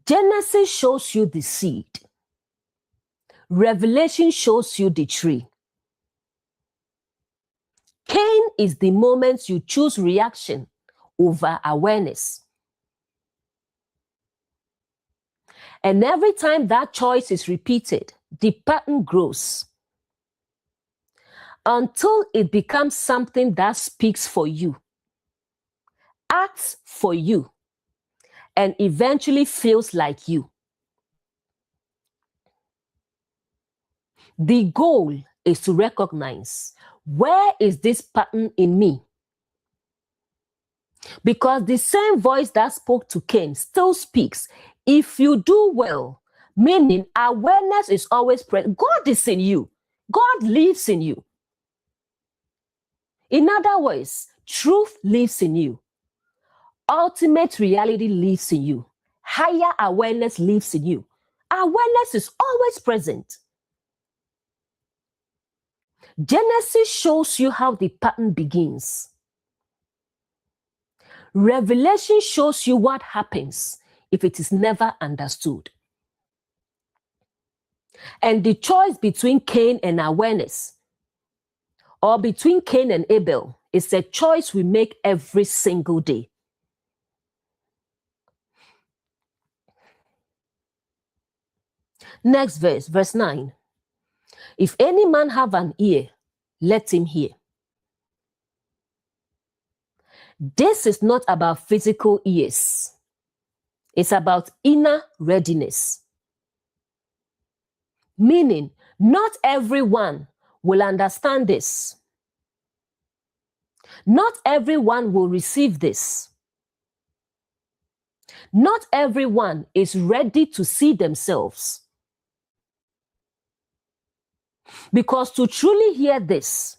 Genesis shows you the seed. Revelation shows you the tree. Cain is the moment you choose reaction over awareness. And every time that choice is repeated, the pattern grows until it becomes something that speaks for you, acts for you, and eventually feels like you. The goal is to recognize, where is this pattern in me? Because the same voice that spoke to Cain still speaks. If you do well, meaning awareness is always present. God is in you. God lives in you. In other words, truth lives in you. Ultimate reality lives in you. Higher awareness lives in you. Awareness is always present. Genesis shows you how the pattern begins. Revelation shows you what happens if it is never understood. And the choice between Cain and awareness, or between Cain and Abel, is a choice we make every single day. Next verse, verse 9. If any man have an ear, let him hear. This is not about physical ears. It's about inner readiness. Meaning, not everyone will understand this. Not everyone will receive this. Not everyone is ready to see themselves. Because to truly hear this,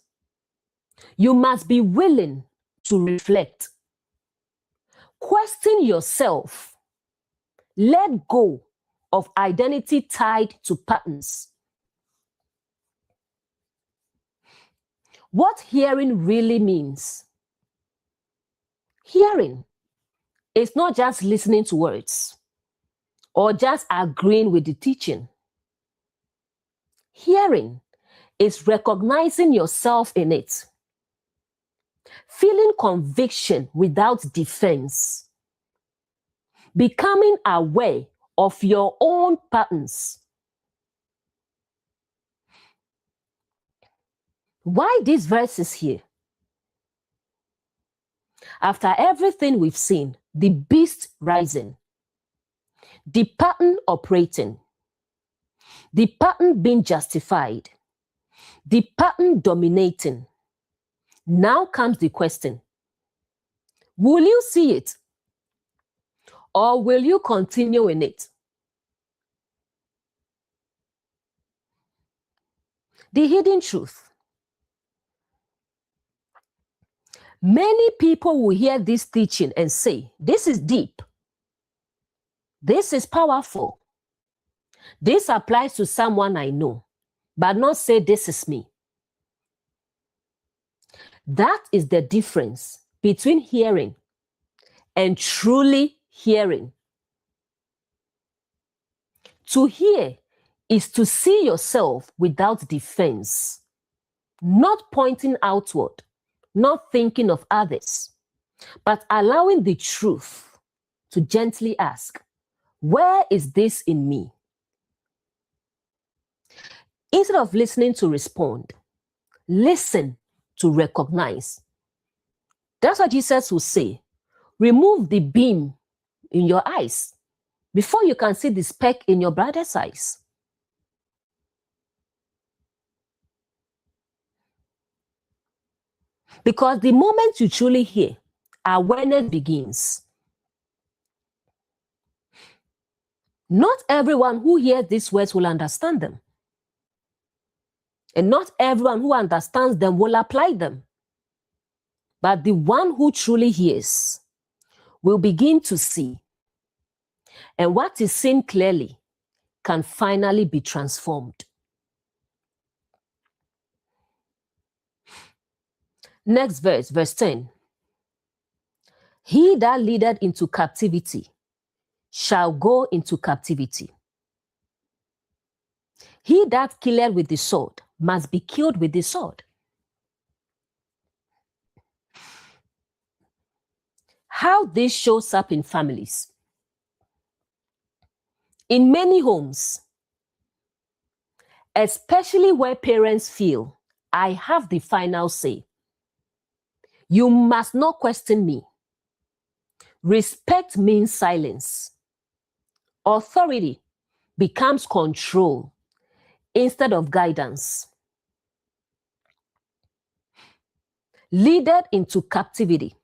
you must be willing to reflect. Question yourself. Let go of identity tied to patterns. What hearing really means. Hearing is not just listening to words or just agreeing with the teaching. Hearing is recognizing yourself in it, feeling conviction without defense, becoming aware of your own patterns. Why these verses here? After everything we've seen, the beast rising, the pattern operating, the pattern being justified, the pattern dominating, now comes the question: will you see it? Or will you continue in it? The hidden truth. Many people will hear this teaching and say, this is deep. This is powerful. This applies to someone I know, but not say this is me. That is the difference between hearing and truly hearing. To hear is to see yourself without defense, not pointing outward, not thinking of others, but allowing the truth to gently ask, where is this in me? Instead of listening to respond, listen to recognize. That's what Jesus will say. Remove the beam in your eyes before you can see the speck in your brother's eyes. Because the moment you truly hear, awareness begins. Not everyone who hears these words will understand them. And not everyone who understands them will apply them. But the one who truly hears will begin to see. And what is seen clearly can finally be transformed. Next verse, verse 10. He that leadeth into captivity shall go into captivity. He that killeth with the sword must be killed with the sword. How this shows up in families. In many homes, especially where parents feel, I have the final say. You must not question me. Respect means silence. Authority becomes control instead of guidance. Leaded into captivity.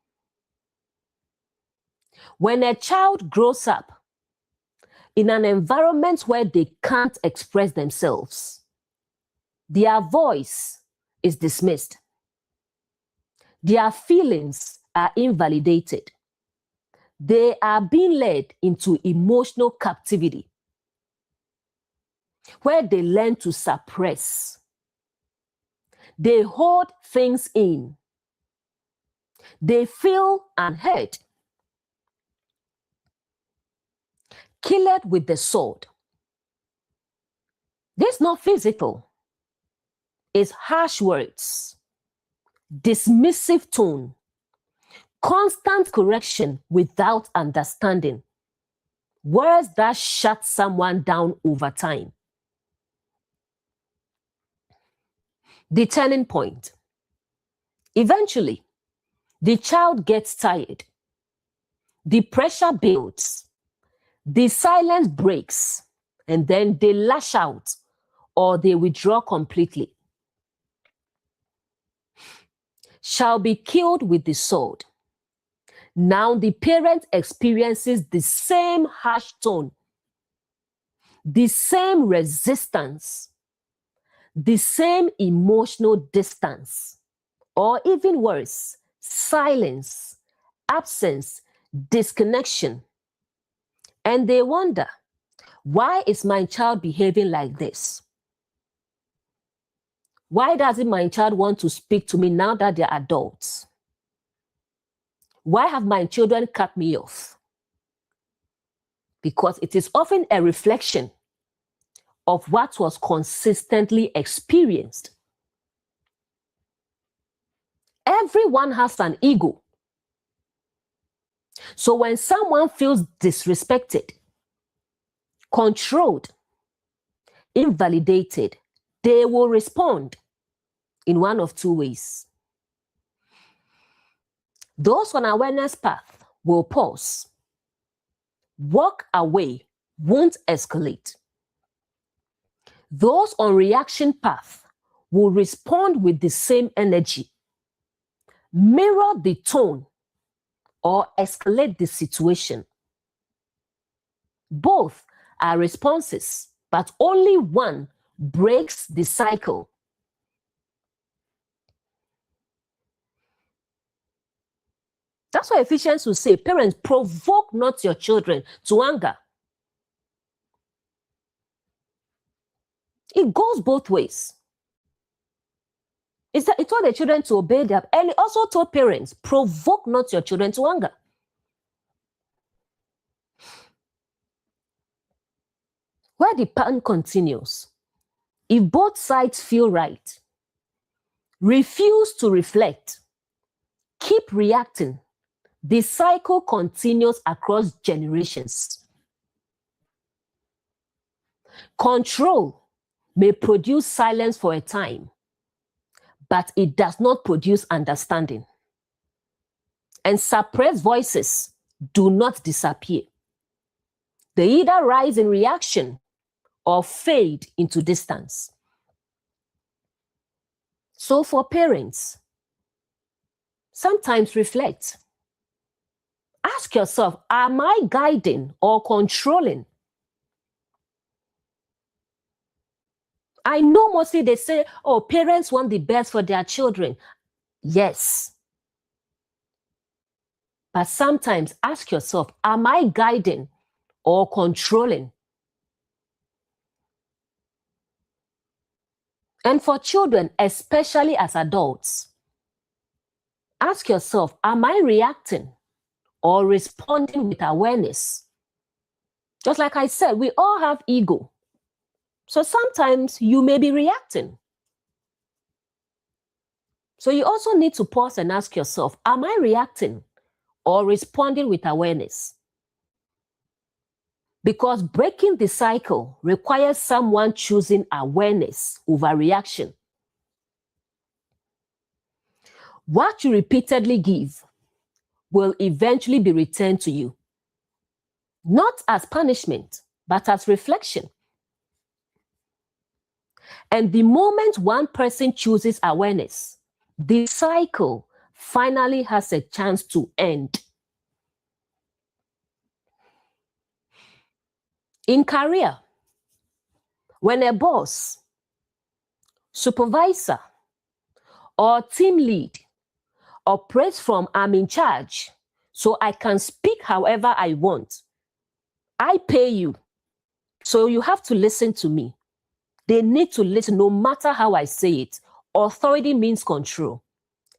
When a child grows up in an environment where they can't express themselves, their voice is dismissed. Their feelings are invalidated. They are being led into emotional captivity, where they learn to suppress. They hold things in. They feel unheard. Killed with the sword. This is not physical. It's harsh words, dismissive tone, constant correction without understanding. Words that shut someone down over time. The turning point. Eventually, the child gets tired. The pressure builds. The silence breaks, and then they lash out or they withdraw completely. Shall be killed with the sword. Now the parent experiences the same harsh tone, the same resistance, the same emotional distance, or even worse, silence, absence, disconnection. And they wonder, why is my child behaving like this? Why doesn't my child want to speak to me now that they're adults? Why have my children cut me off? Because it is often a reflection of what was consistently experienced. Everyone has an ego. So when someone feels disrespected, controlled, invalidated, they will respond in one of two ways. Those on awareness path will pause, walk away, won't escalate. Those on reaction path will respond with the same energy, mirror the tone, or escalate the situation. Both are responses, but only one breaks the cycle. That's why Ephesians will say, parents, provoke not your children to anger. It goes both ways. It told the children to obey them, and it also told parents, provoke not your children to anger. Where the pattern continues, if both sides feel right, refuse to reflect, keep reacting, The cycle continues across generations. Control may produce silence for a time, but it does not produce understanding. And suppressed voices do not disappear. They either rise in reaction or fade into distance. So for parents, sometimes reflect. Ask yourself, am I guiding or controlling? I know mostly they say, oh, parents want the best for their children. Yes. But sometimes ask yourself, am I guiding or controlling? And for children, especially as adults, ask yourself, am I reacting or responding with awareness? Just like I said, we all have ego. So sometimes you may be reacting. So you also need to pause and ask yourself, am I reacting or responding with awareness? Because breaking the cycle requires someone choosing awareness over reaction. What you repeatedly give will eventually be returned to you, not as punishment, but as reflection. And the moment one person chooses awareness, the cycle finally has a chance to end. In career, when a boss, supervisor, or team lead operates from I'm in charge, so I can speak however I want. I pay you, so you have to listen to me. They need to listen no matter how I say it. Authority means control.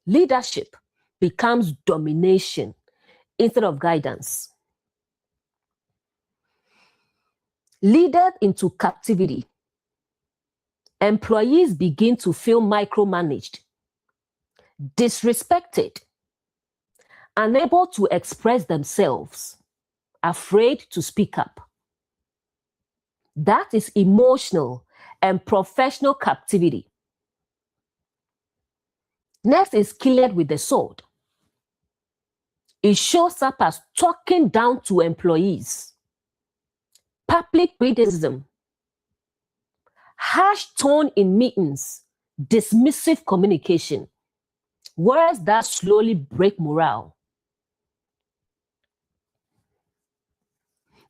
Leadership becomes domination instead of guidance. Leaded into captivity, employees begin to feel micromanaged, disrespected, unable to express themselves, afraid to speak up. That is emotional and professional captivity. Next is killed with the sword. It shows up as talking down to employees, public criticism, harsh tone in meetings, dismissive communication, words that slowly break morale.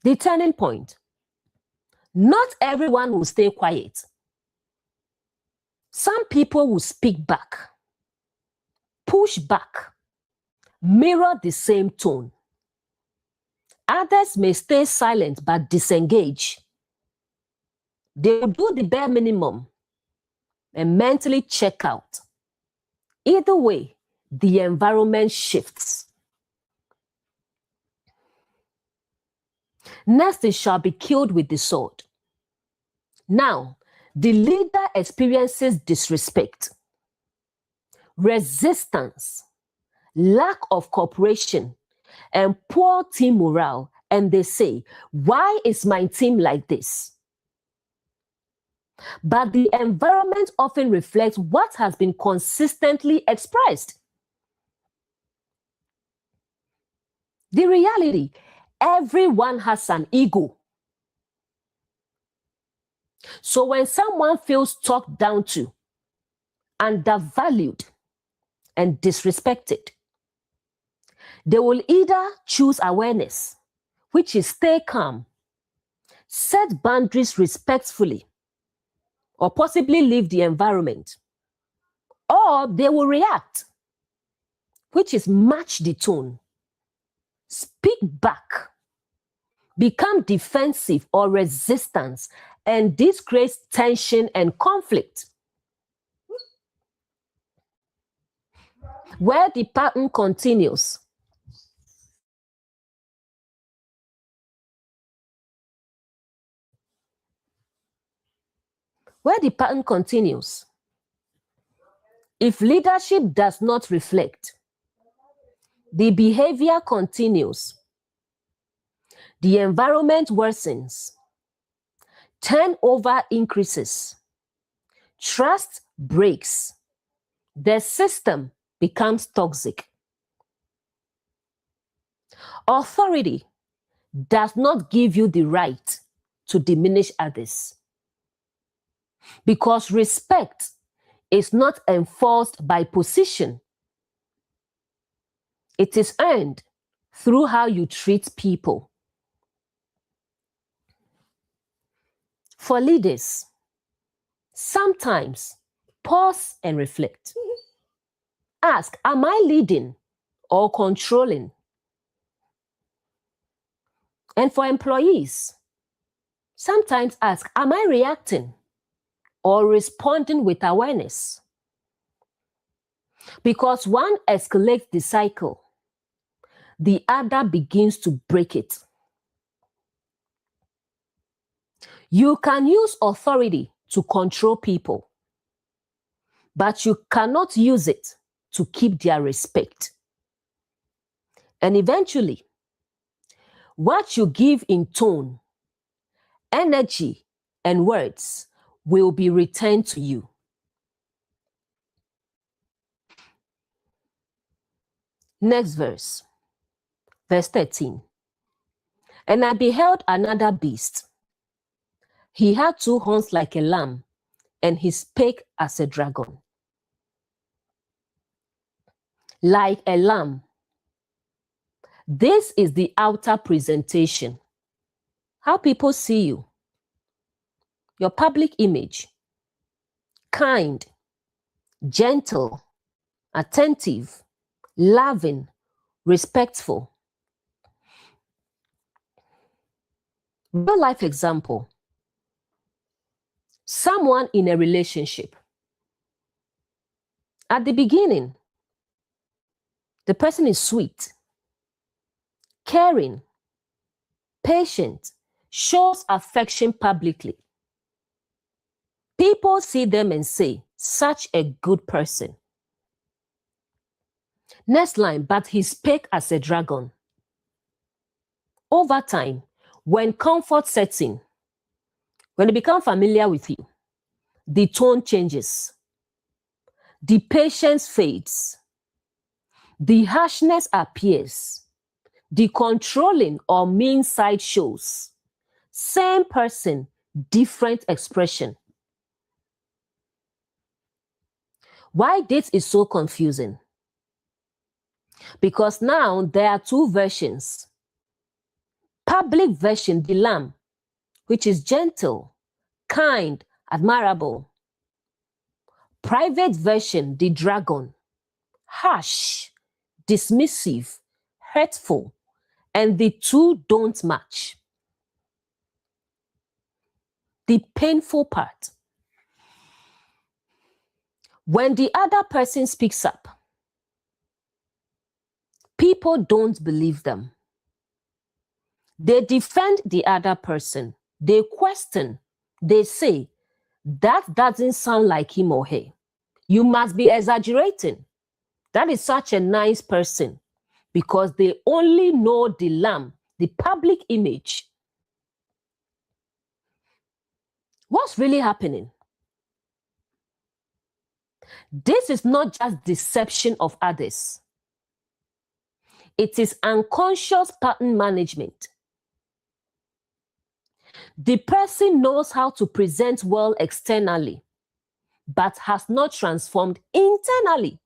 The turning point. Not everyone will stay quiet. Some people will speak back, push back, mirror the same tone. Others may stay silent but disengage. They will do the bare minimum and mentally check out. Either way, the environment shifts. Next, it shall be killed with the sword. Now, the leader experiences disrespect, resistance, lack of cooperation, and poor team morale. And they say, why is my team like this? But the environment often reflects what has been consistently expressed. The reality, everyone has an ego. So when someone feels talked down to, undervalued, and disrespected, they will either choose awareness, which is stay calm, set boundaries respectfully, or possibly leave the environment, or they will react, which is match the tone, speak back, become defensive or resistance, and this creates tension and conflict. Where the pattern continues. Where the pattern continues. If leadership does not reflect, The behavior continues. The environment worsens. Turnover increases. Trust breaks. The system becomes toxic. Authority does not give you the right to diminish others, because respect is not enforced by position. It is earned through how you treat people. For leaders, sometimes pause and reflect. Ask, am I leading or controlling? And for employees, sometimes ask, am I reacting or responding with awareness? Because one escalates the cycle, the other begins to break it. You can use authority to control people, but you cannot use it to keep their respect. And eventually, what you give in tone, energy, and words will be returned to you. Next verse, verse 13. And I beheld another beast. He had 2 horns like a lamb, and he spake as a dragon. Like a lamb. This is the outer presentation. How people see you. Your public image. Kind, gentle, attentive, loving, respectful. Real life example. Someone in a relationship. At the beginning, the person is sweet, caring, patient, shows affection publicly. People see them and say, such a good person. Next line, but he spake as a dragon. Over time, when comfort sets in, when they become familiar with you, the tone changes. The patience fades. The harshness appears. The controlling or mean side shows. Same person, different expression. Why this is so confusing? Because now there are 2 versions. Public version, the lamb, which is gentle, kind, admirable. Private version, the dragon, harsh, dismissive, hurtful, and the 2 don't match. The painful part. When the other person speaks up, people don't believe them. They defend the other person. They question. They say, that doesn't sound like him or her. You must be exaggerating. That is such a nice person, because they only know the lamb, the public image. What's really happening? This is not just deception of others. It is unconscious pattern management. The person knows how to present well externally, but has not transformed internally.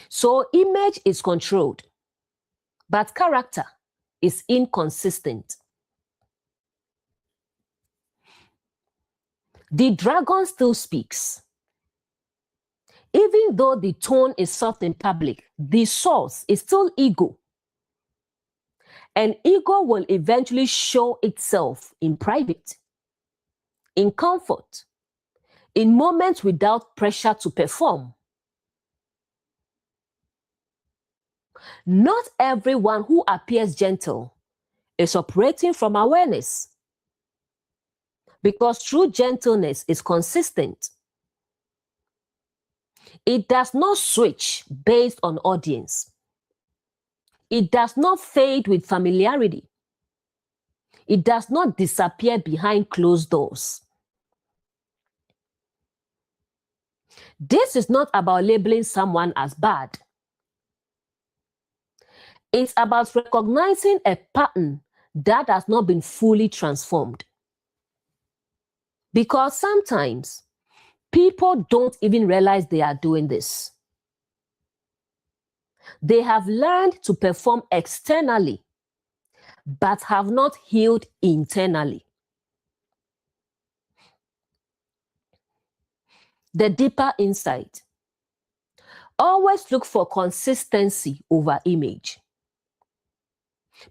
So image is controlled, but character is inconsistent. The dragon still speaks. Even though the tone is soft in public, the source is still ego. And ego will eventually show itself in private, in comfort, in moments without pressure to perform. Not everyone who appears gentle is operating from awareness, because true gentleness is consistent. It does not switch based on audience. It does not fade with familiarity. It does not disappear behind closed doors. This is not about labeling someone as bad. It's about recognizing a pattern that has not been fully transformed. Because sometimes people don't even realize they are doing this. They have learned to perform externally, but have not healed internally. The deeper insight. Always look for consistency over image.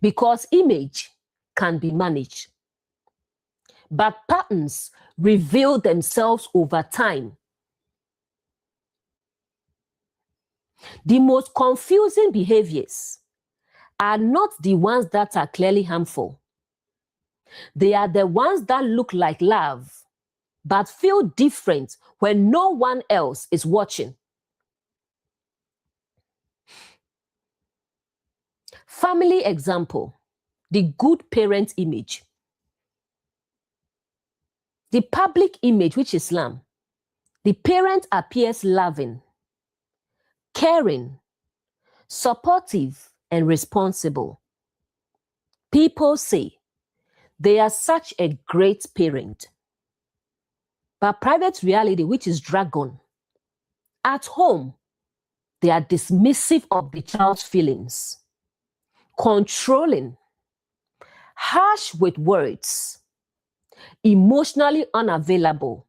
Because image can be managed, but patterns reveal themselves over time. The most confusing behaviors are not the ones that are clearly harmful. They are the ones that look like love, but feel different when no one else is watching. Family example, the good parent image. The public image, which is Islam, the parent appears loving, caring, supportive, and responsible. People say they are such a great parent. But private reality, which is dragon, at home, they are dismissive of the child's feelings, controlling, harsh with words, emotionally unavailable.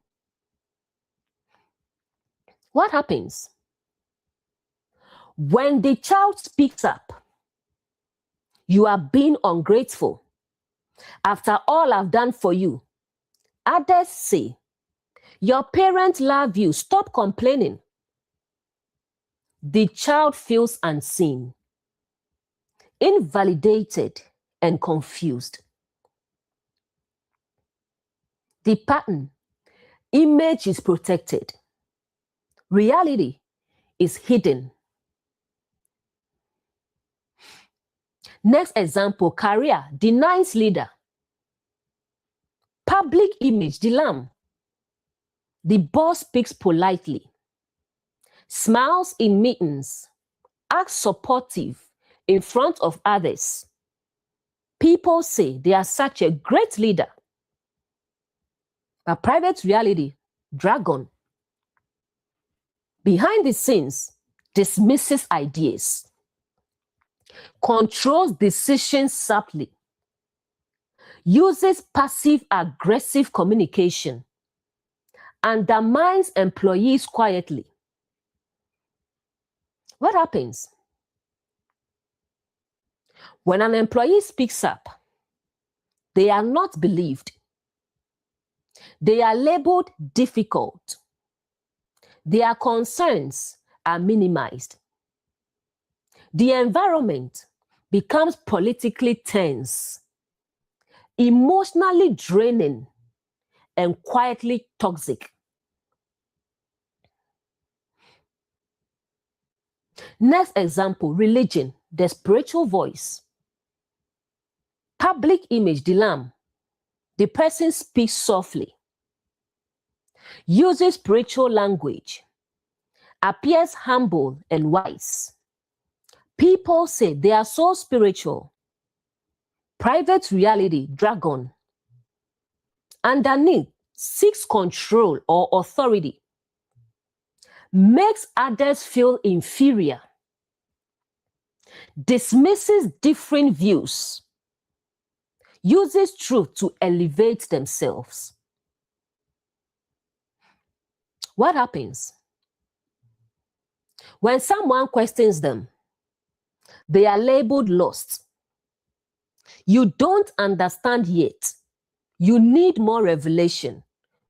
What happens? When the child speaks up, you are being ungrateful. After all I've done for you, others say, your parents love you, stop complaining. The child feels unseen, invalidated, and confused. The pattern, image is protected. Reality is hidden. Next example, career, the nice leader. Public image, the lamb. The boss speaks politely, smiles in meetings, acts supportive in front of others. People say they are such a great leader. But private reality, dragon. Behind the scenes, dismisses ideas, controls decisions subtly, uses passive-aggressive communication, undermines employees quietly. What happens? When an employee speaks up, they are not believed. They are labeled difficult. Their concerns are minimized. The environment becomes politically tense, emotionally draining, and quietly toxic. Next example, religion, the spiritual voice. Public image, the lamb. The person speaks softly, uses spiritual language, appears humble and wise. People say they are so spiritual. Private reality, dragon. Underneath, seeks control or authority, makes others feel inferior, dismisses different views, uses truth to elevate themselves. What happens? When someone questions them, they are labeled lost. You don't understand yet. You need more revelation.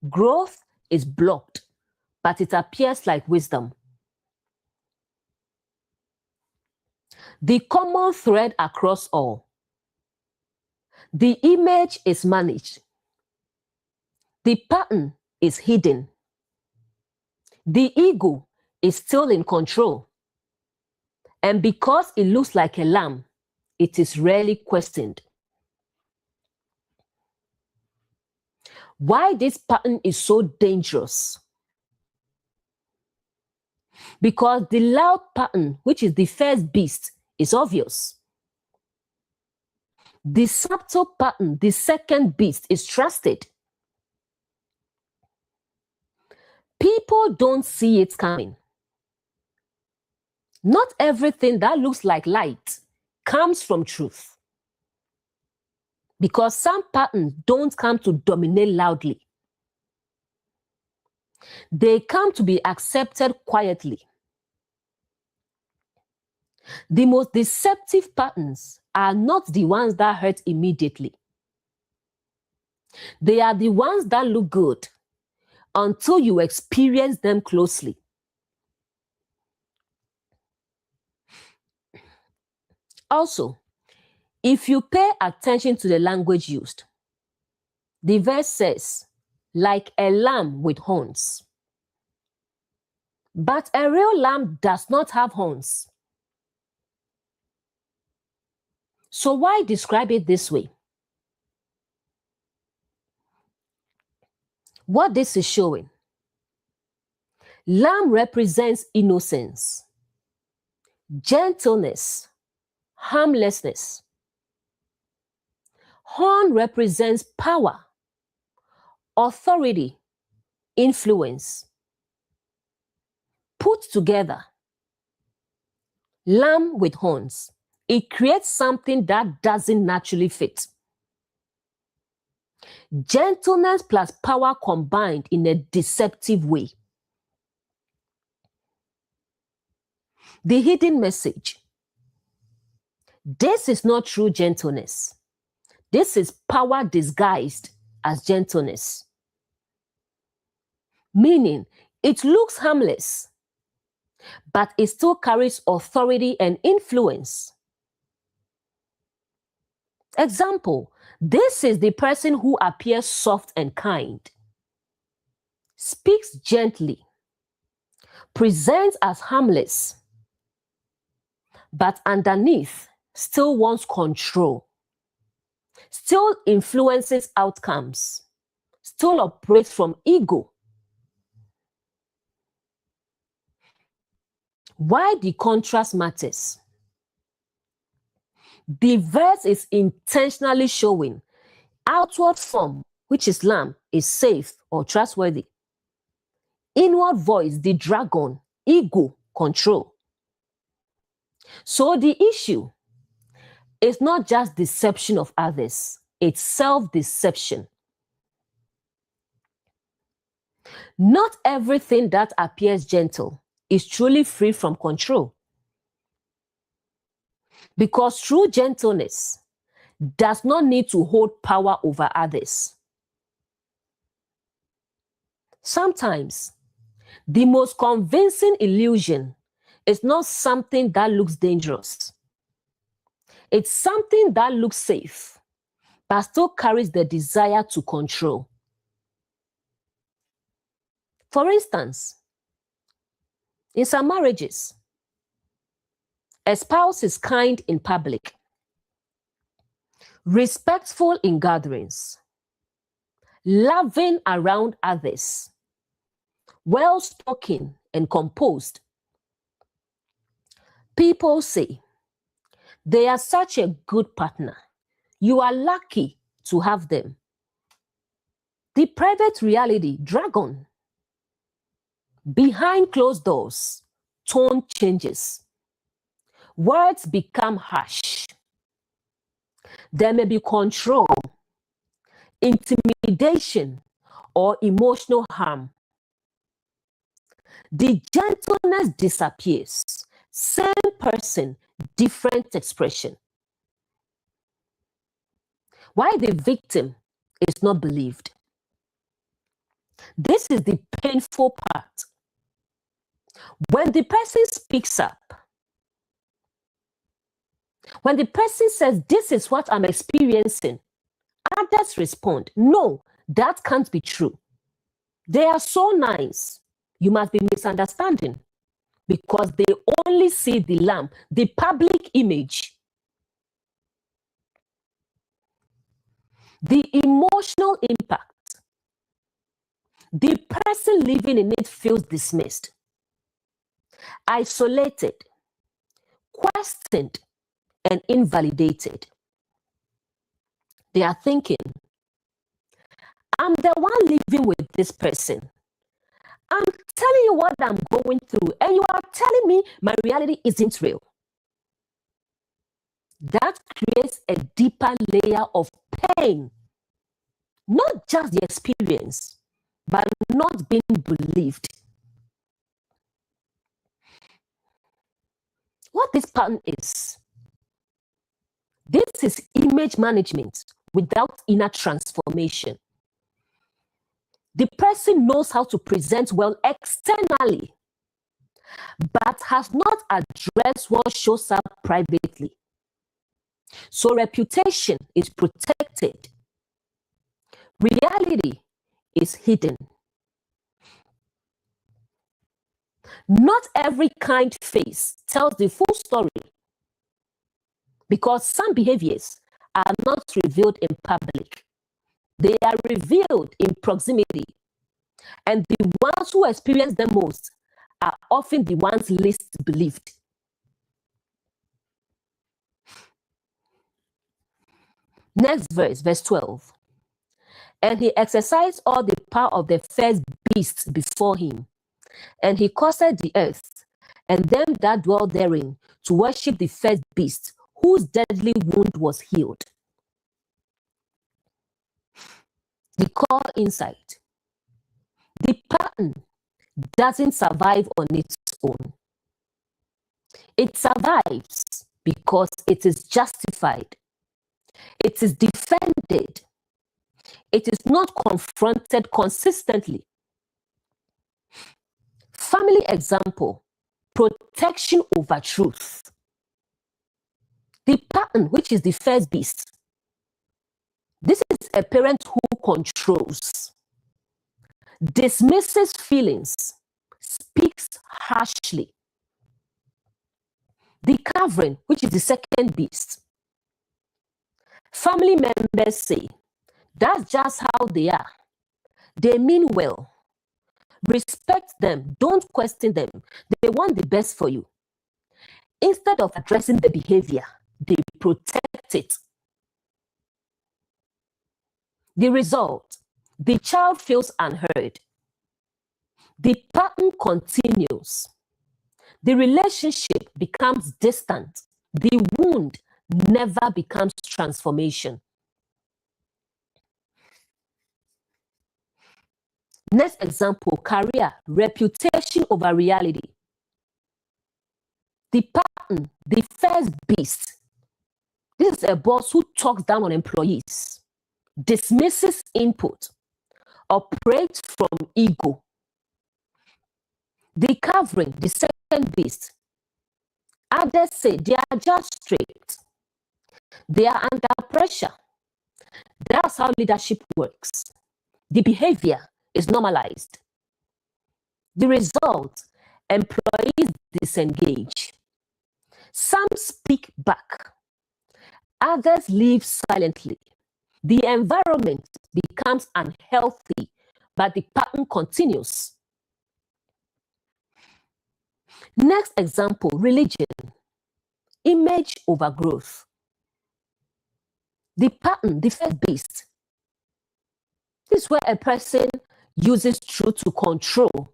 Growth is blocked, but it appears like wisdom. The common thread across all. The image is managed. The pattern is hidden. The ego is still in control. And because it looks like a lamb, it is rarely questioned. Why this pattern is so dangerous? Because the loud pattern, which is the first beast, is obvious. The subtle pattern, the second beast, is trusted. People don't see it coming. Not everything that looks like light comes from truth. Because some patterns don't come to dominate loudly. They come to be accepted quietly. The most deceptive patterns are not the ones that hurt immediately. They are the ones that look good until you experience them closely. Also, if you pay attention to the language used, the verse says, like a lamb with horns. But a real lamb does not have horns. So why describe it this way? What this is showing, lamb represents innocence, gentleness, harmlessness. Horn represents power, authority, influence. Put together, lamb with horns, it creates something that doesn't naturally fit. Gentleness plus power combined in a deceptive way. The hidden message. This is not true gentleness. This is power disguised as gentleness. Meaning, it looks harmless, but it still carries authority and influence. Example, this is the person who appears soft and kind, speaks gently, presents as harmless, but underneath still wants control, still influences outcomes, still operates from ego. Why the contrast matters? The verse is intentionally showing outward form, which is lamb, is safe or trustworthy. Inward voice, the dragon, ego, control. So the issue is not just deception of others, it's self-deception. Not everything that appears gentle is truly free from control. Because true gentleness does not need to hold power over others. Sometimes, the most convincing illusion is not something that looks dangerous. It's something that looks safe, but still carries the desire to control. For instance, in some marriages, a spouse is kind in public, respectful in gatherings, loving around others, well-spoken and composed. People say, they are such a good partner. You are lucky to have them. The private reality, dragon. Behind closed doors, tone changes. Words become harsh. There may be control, intimidation, or emotional harm. The gentleness disappears. Same person, different expression. Why the victim is not believed? This is the painful part. When the person speaks up, when the person says, this is what I'm experiencing, others respond, no, that can't be true. They are so nice. You must be misunderstanding. because they only see the lamb, the public image. The emotional impact. The person living in it feels dismissed, isolated, questioned, and invalidated. They are thinking, I'm the one living with this person. I'm telling you what I'm going through, and you are telling me my reality isn't real. That creates a deeper layer of pain. Not just the experience, but not being believed. What this pattern is, this is image management without inner transformation. The person knows how to present well externally, but has not addressed what shows up privately. So reputation is protected. Reality is hidden. Not every kind face tells the full story, because some behaviors are not revealed in public. They are revealed in proximity. And the ones who experience them most are often the ones least believed. Next verse, verse 12. And he exercised all the power of the first beast before him, and he caused the earth and them that dwell therein to worship the first beast, whose deadly wound was healed. The core insight. The pattern doesn't survive on its own. It survives because it is justified. It is defended. It is not confronted consistently. Family example, protection over truth. The pattern, which is the first beast. This is a parent who controls, dismisses feelings, speaks harshly. The covering, which is the second beast. Family members say, that's just how they are. They mean well. Respect them. Don't question them. They want the best for you. Instead of addressing the behavior, they protect it. The result, the child feels unheard. The pattern continues. The relationship becomes distant. The wound never becomes transformation. Next example, career, reputation over reality. The pattern, the first beast. This is a boss who talks down on employees, dismisses input, operates from ego. The covering, the second beast. Others say they are just straight. They are under pressure. That's how leadership works. The behavior is normalized. The result, employees disengage. Some speak back. Others leave silently. The environment becomes unhealthy, but the pattern continues. Next example, religion. Image over growth. The pattern, the first beast. This is where a person uses truth to control,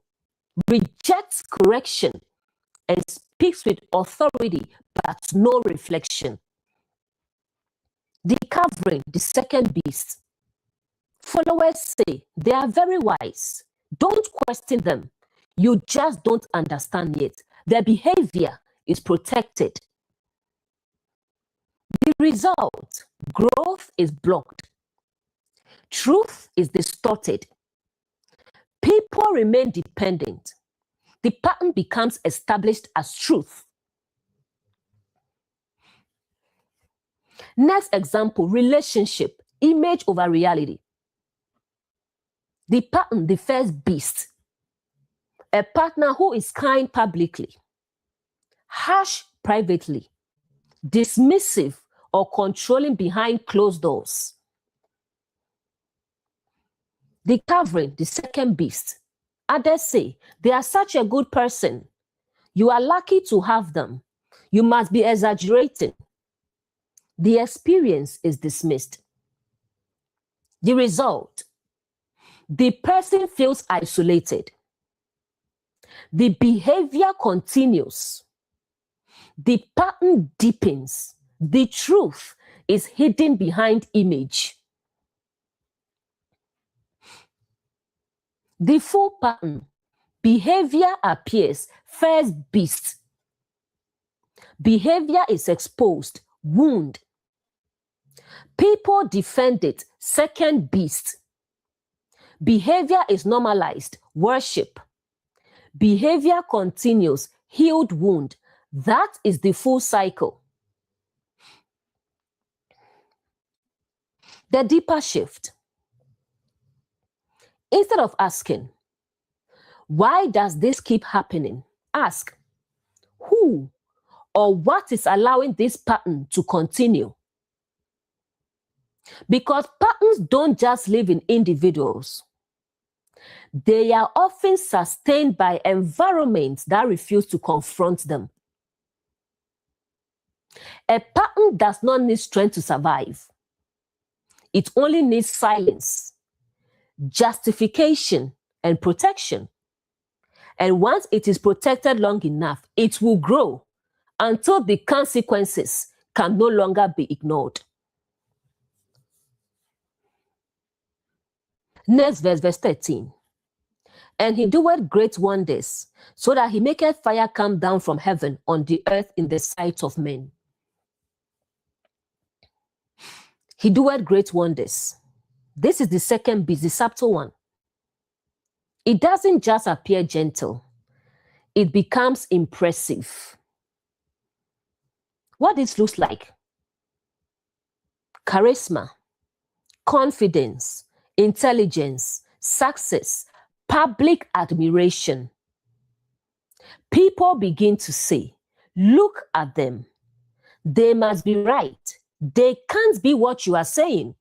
rejects correction, and speaks with authority, but no reflection. The covering, the second beast. Followers say they are very wise. Don't question them. You just don't understand yet. Their behavior is protected. The result, growth is blocked. Truth is distorted. People remain dependent. The pattern becomes established as truth. Next example, relationship, image over reality. The pattern, the first beast. A partner who is kind publicly, harsh privately, dismissive or controlling behind closed doors. The covering, the second beast. Others say, they are such a good person. You are lucky to have them. You must be exaggerating. The experience is dismissed. The result, the person feels isolated. The behavior continues. The pattern deepens. The truth is hidden behind image. The full pattern, behavior appears, first beast. Behavior is exposed, wound. People defend it, second beast. Behavior is normalized, worship. Behavior continues, healed wound. That is the full cycle. The deeper shift. Instead of asking, why does this keep happening? Ask, who or what is allowing this pattern to continue? Because patterns don't just live in individuals. They are often sustained by environments that refuse to confront them. A pattern does not need strength to survive. It only needs silence, justification, and protection. And once it is protected long enough, it will grow until the consequences can no longer be ignored. Next verse 13. And he doeth great wonders, so that he maketh fire come down from heaven on the earth in the sight of men. He doeth great wonders. This is the second beast, the subtle one. It doesn't just appear gentle. It becomes impressive. What this looks like? Charisma, confidence, intelligence, success, public admiration. People begin to say, look at them. They must be right. They can't be what you are saying.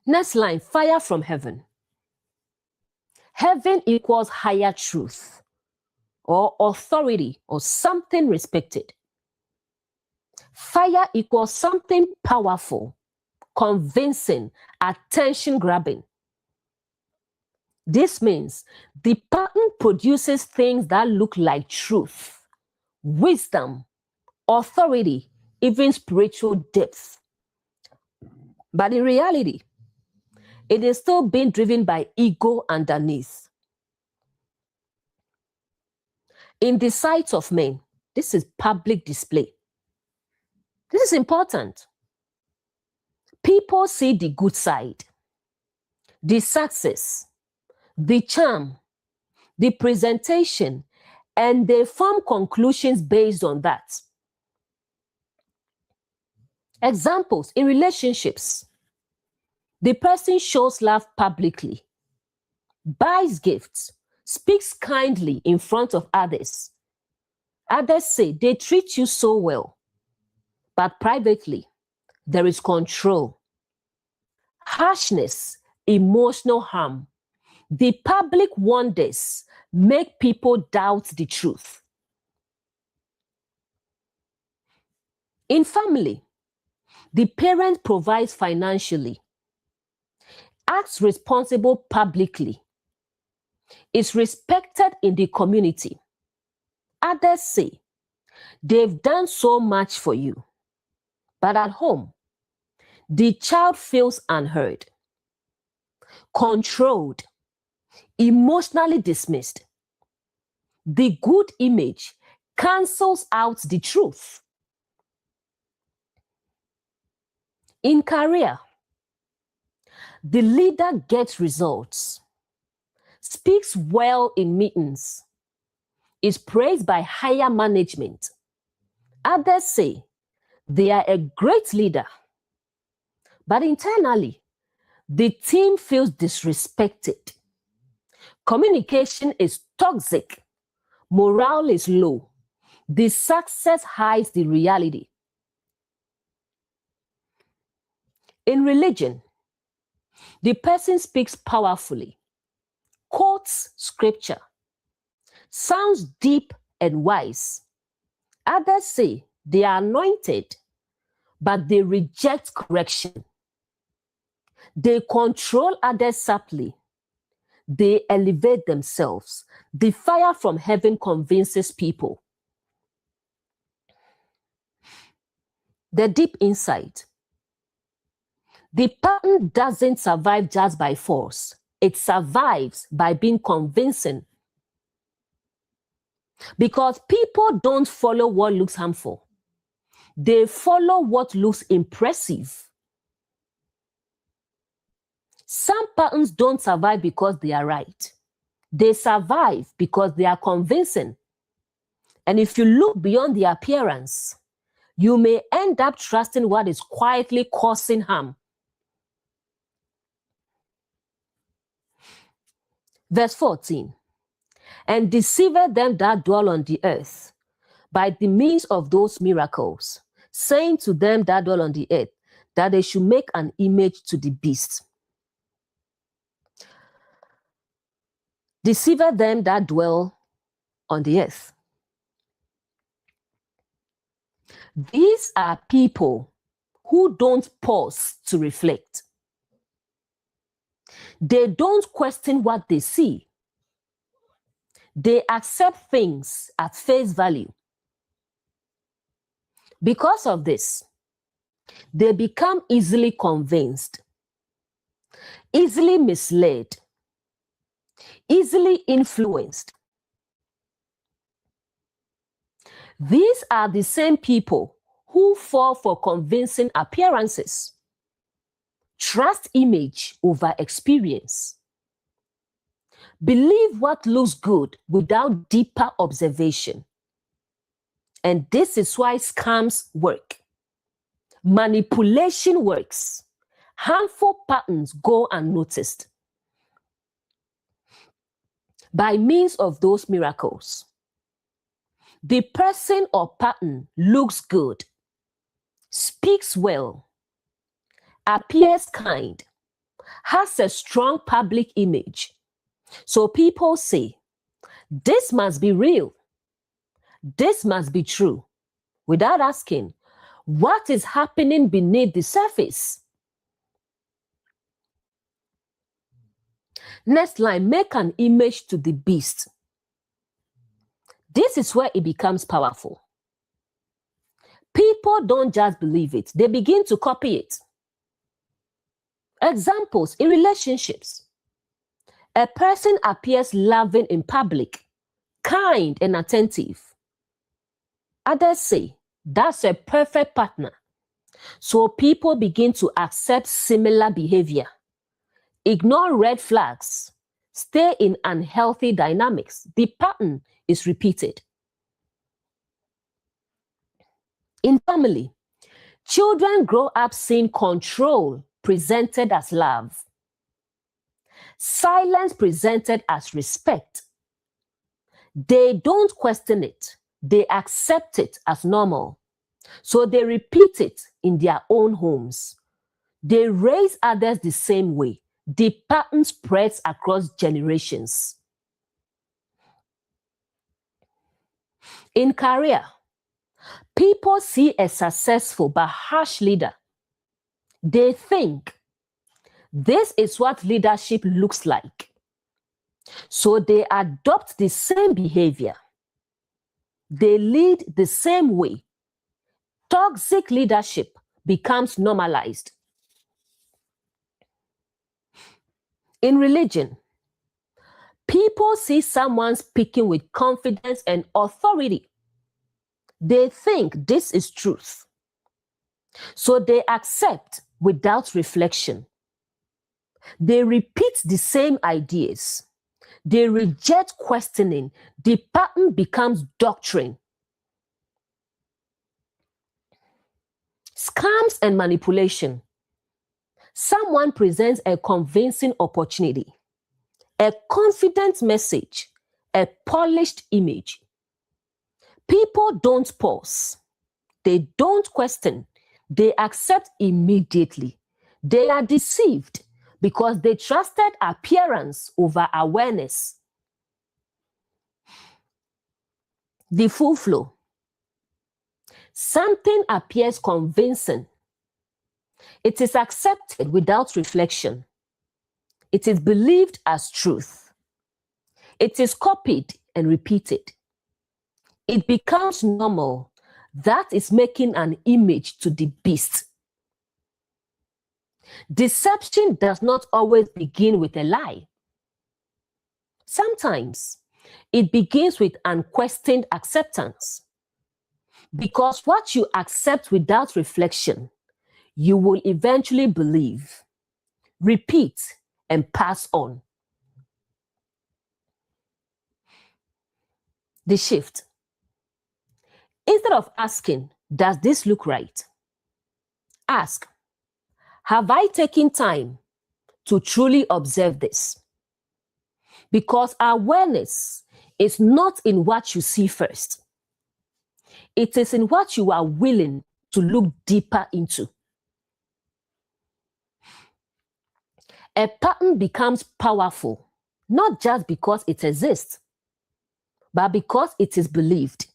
Next line, fire from heaven. Heaven equals higher truth or authority or something respected. Fire equals something powerful, convincing, attention-grabbing. This means the pattern produces things that look like truth, wisdom, authority, even spiritual depth. But in reality, it is still being driven by ego underneath. In the sight of men, this is public display. This is important. People see the good side, the success, the charm, the presentation, and they form conclusions based on that. Examples in relationships. The person shows love publicly, buys gifts, speaks kindly in front of others. Others say they treat you so well, but privately, there is control, harshness, emotional harm. The public wonders make people doubt the truth. In family, the parent provides financially, acts responsible publicly, is respected in the community. Others say they've done so much for you, but at home, the child feels unheard, controlled, emotionally dismissed. The good image cancels out the truth. In career, the leader gets results, speaks well in meetings, is praised by higher management. Others say they are a great leader, but internally, the team feels disrespected, Communication is toxic. Morale is low. The success hides the reality. In religion, the person speaks powerfully, quotes scripture, sounds deep and wise. Others say they are anointed, but they reject correction. They control others subtly. They elevate themselves. The fire from heaven convinces people. The deep insight. The pattern doesn't survive just by force. It survives by being convincing. Because people don't follow what looks harmful. They follow what looks impressive. Some patterns don't survive because they are right. They survive because they are convincing. And if you look beyond the appearance, you may end up trusting what is quietly causing harm. Verse 14. And deceived them that dwell on the earth by the means of those miracles, saying to them that dwell on the earth that they should make an image to the beast. Deceived them that dwell on the earth. These are people who don't pause to reflect. They don't question what they see. They accept things at face value. Because of this, they become easily convinced, easily misled, easily influenced. These are the same people who fall for convincing appearances, trust image over experience, believe what looks good without deeper observation. And this is why scams work. Manipulation works. Harmful patterns go unnoticed. By means of those miracles, the person or pattern looks good, speaks well, appears kind, has a strong public image. So people say, this must be real. This must be true, without asking, what is happening beneath the surface? Next line, make an image to the beast. This is where it becomes powerful. People don't just believe it, they begin to copy it. Examples in relationships. A person appears loving in public, kind and attentive. Others say, that's a perfect partner. So people begin to accept similar behavior, ignore red flags, stay in unhealthy dynamics. The pattern is repeated. In family, children grow up seeing control presented as love, silence presented as respect. They don't question it. They accept it as normal. So they repeat it in their own homes. They raise others the same way. The pattern spreads across generations. In career, people see a successful but harsh leader. They think this is what leadership looks like. So they adopt the same behavior. They lead the same way. Toxic leadership becomes normalized. In religion, people see someone speaking with confidence and authority. They think this is truth. So they accept without reflection. They repeat the same ideas. They reject questioning. The pattern becomes doctrine. Scams and manipulation. Someone presents a convincing opportunity. A confident message, a polished image. People don't pause. They don't question. They accept immediately. They are deceived because they trusted appearance over awareness. The full flow. Something appears convincing. It is accepted without reflection. It is believed as truth. It is copied and repeated. It becomes normal. That is making an image to the beast. Deception does not always begin with a lie. Sometimes it begins with unquestioned acceptance. Because what you accept without reflection, you will eventually believe, repeat, and pass on. The shift. Instead of asking, does this look right? Ask, have I taken time to truly observe this? Because awareness is not in what you see first. It is in what you are willing to look deeper into. A pattern becomes powerful, not just because it exists, but because it is believed,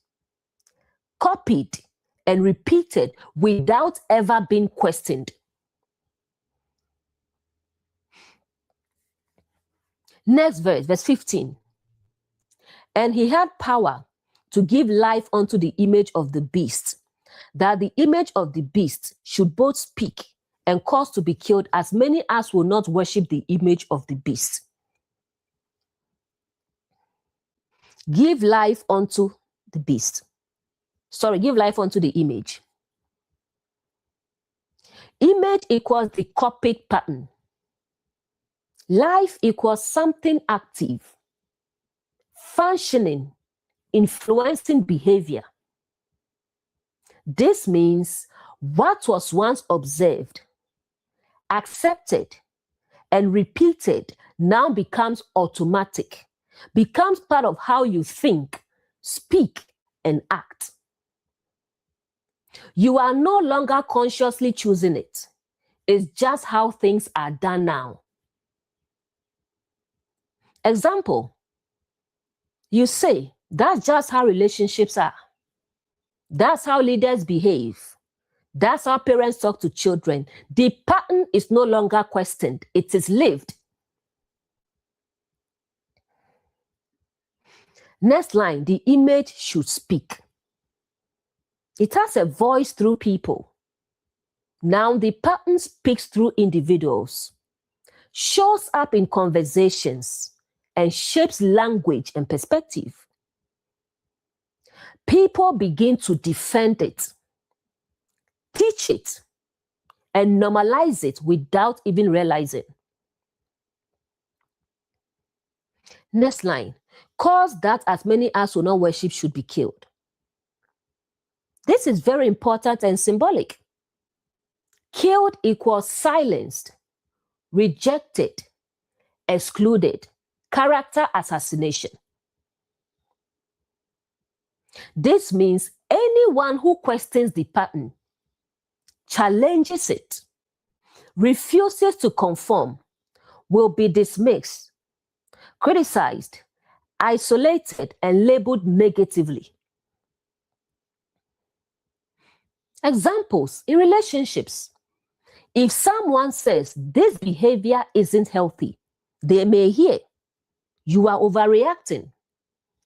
copied, and repeated without ever being questioned. Next verse, verse 15. And he had power to give life unto the image of the beast, that the image of the beast should both speak and cause to be killed as many as will not worship the image of the beast. Give life unto the beast. Give life unto the image. Image equals the copied pattern. Life equals something active, functioning, influencing behavior. This means what was once observed, accepted, and repeated now becomes automatic, becomes part of how you think, speak, and act. You are no longer consciously choosing it. It's just how things are done now. Example, you say, that's just how relationships are. That's how leaders behave. That's how parents talk to children. The pattern is no longer questioned. It is lived. Next line, the image should speak. It has a voice through people. Now the pattern speaks through individuals, shows up in conversations, and shapes language and perspective. People begin to defend it, teach it, and normalize it without even realizing. Next line, cause that as many as will not worship should be killed. This is very important and symbolic. Killed equals silenced, rejected, excluded, character assassination. This means anyone who questions the pattern, challenges it, refuses to conform, will be dismissed, criticized, isolated, and labeled negatively. Examples in relationships. If someone says this behavior isn't healthy, they may hear, you are overreacting.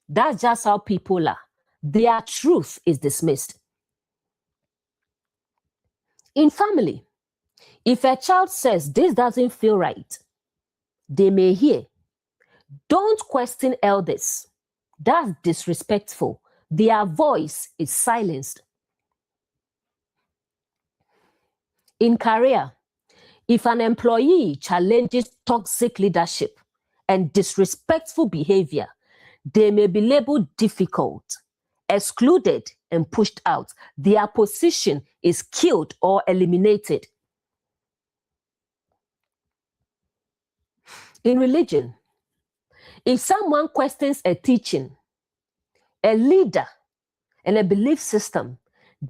That's just how people are. Their truth is dismissed. In family, if a child says this doesn't feel right, they may hear, don't question elders. That's disrespectful. Their voice is silenced. In career, if an employee challenges toxic leadership and disrespectful behavior, they may be labeled difficult, excluded, and pushed out. Their position is killed or eliminated. In religion, If someone questions a teaching, a leader, and a belief system,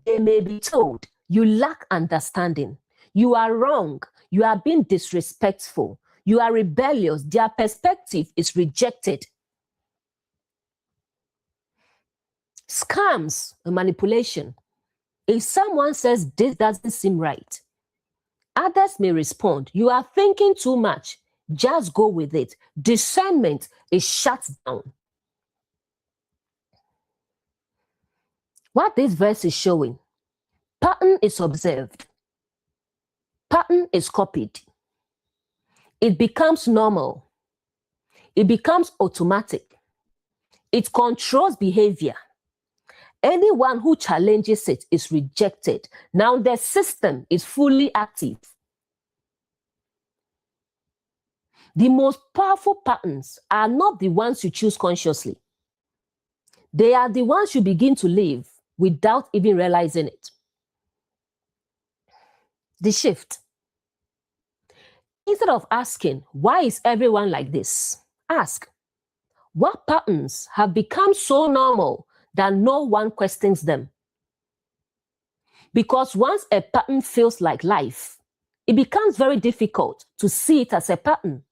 they may be told, you lack understanding, you are wrong, you are being disrespectful, you are rebellious, their perspective is rejected. Scams and manipulation. If someone says this doesn't seem right, others may respond, you are thinking too much, just go with it. Discernment is shut down. What this verse is showing, pattern is observed, pattern is copied. It becomes normal. It becomes automatic. It controls behavior. Anyone who challenges it is rejected. Now the system is fully active. The most powerful patterns are not the ones you choose consciously. They are the ones you begin to live without even realizing it. The shift. Instead of asking, why is everyone like this? Ask, what patterns have become so normal that no one questions them? Because once a pattern feels like life, it becomes very difficult to see it as a pattern.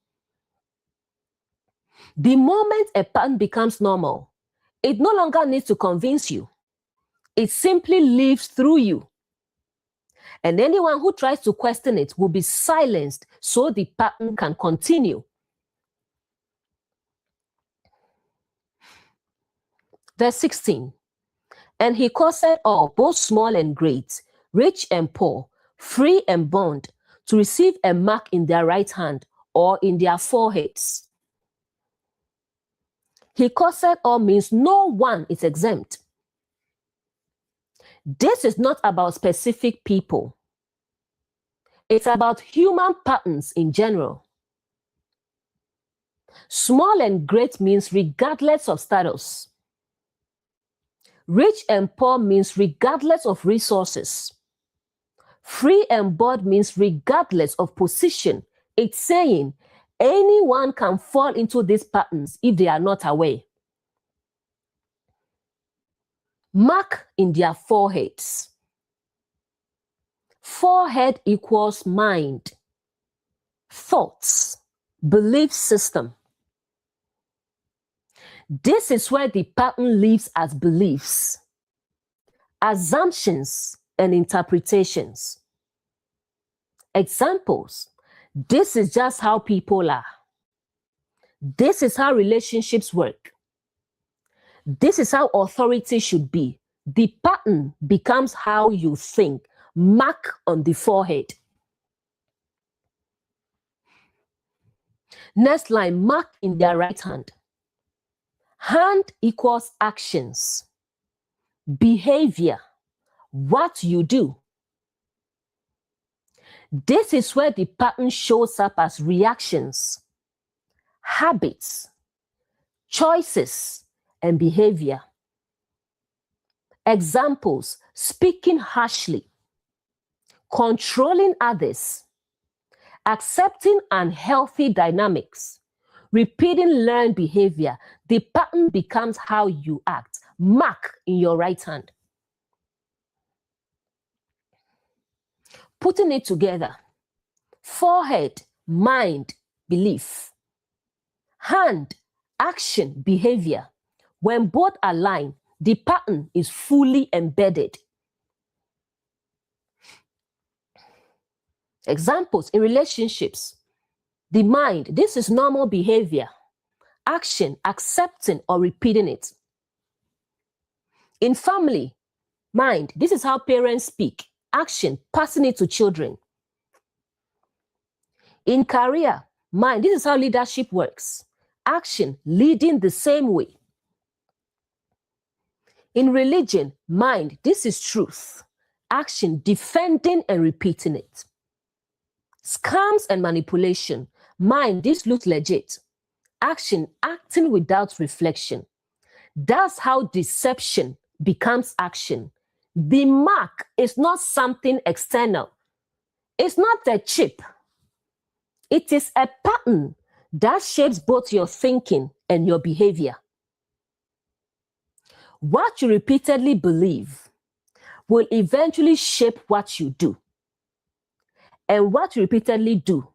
The moment a pattern becomes normal, it no longer needs to convince you. It simply lives through you. And anyone who tries to question it will be silenced so the pattern can continue. Verse 16. And he caused all, both small and great, rich and poor, free and bond, to receive a mark in their right hand or in their foreheads. He caused all means no one is exempt. This is not about specific people. It's about human patterns in general. Small and great means regardless of status. Rich and poor means regardless of resources. Free and bond means regardless of position. It's saying anyone can fall into these patterns if they are not aware. Mark in their foreheads. Forehead equals mind, thoughts, belief system. This is where the pattern lives as beliefs, assumptions, and interpretations. Examples. This is just how people are. This is how relationships work. This is how authority should be. The pattern becomes how you think. Mark on the forehead. Next line, mark in their right hand. Hand equals actions, behavior, what you do. This is where the pattern shows up as reactions, habits, choices, and behavior. Examples, speaking harshly, controlling others, accepting unhealthy dynamics, repeating learned behavior. The pattern becomes how you act. Mark in your right hand. Putting it together. Forehead, mind, belief. Hand, action, behavior. When both align, the pattern is fully embedded. Examples in relationships. The mind, this is normal behavior. Action, accepting or repeating it. In family, mind, this is how parents speak. Action, passing it to children. In career, mind, this is how leadership works. Action, leading the same way. In religion, mind, this is truth. Action, defending and repeating it. Scams and manipulation. Mind, this looks legit. Action, acting without reflection. That's how deception becomes action. The mark is not something external. It's not a chip. It is a pattern that shapes both your thinking and your behavior. What you repeatedly believe will eventually shape what you do. And what you repeatedly do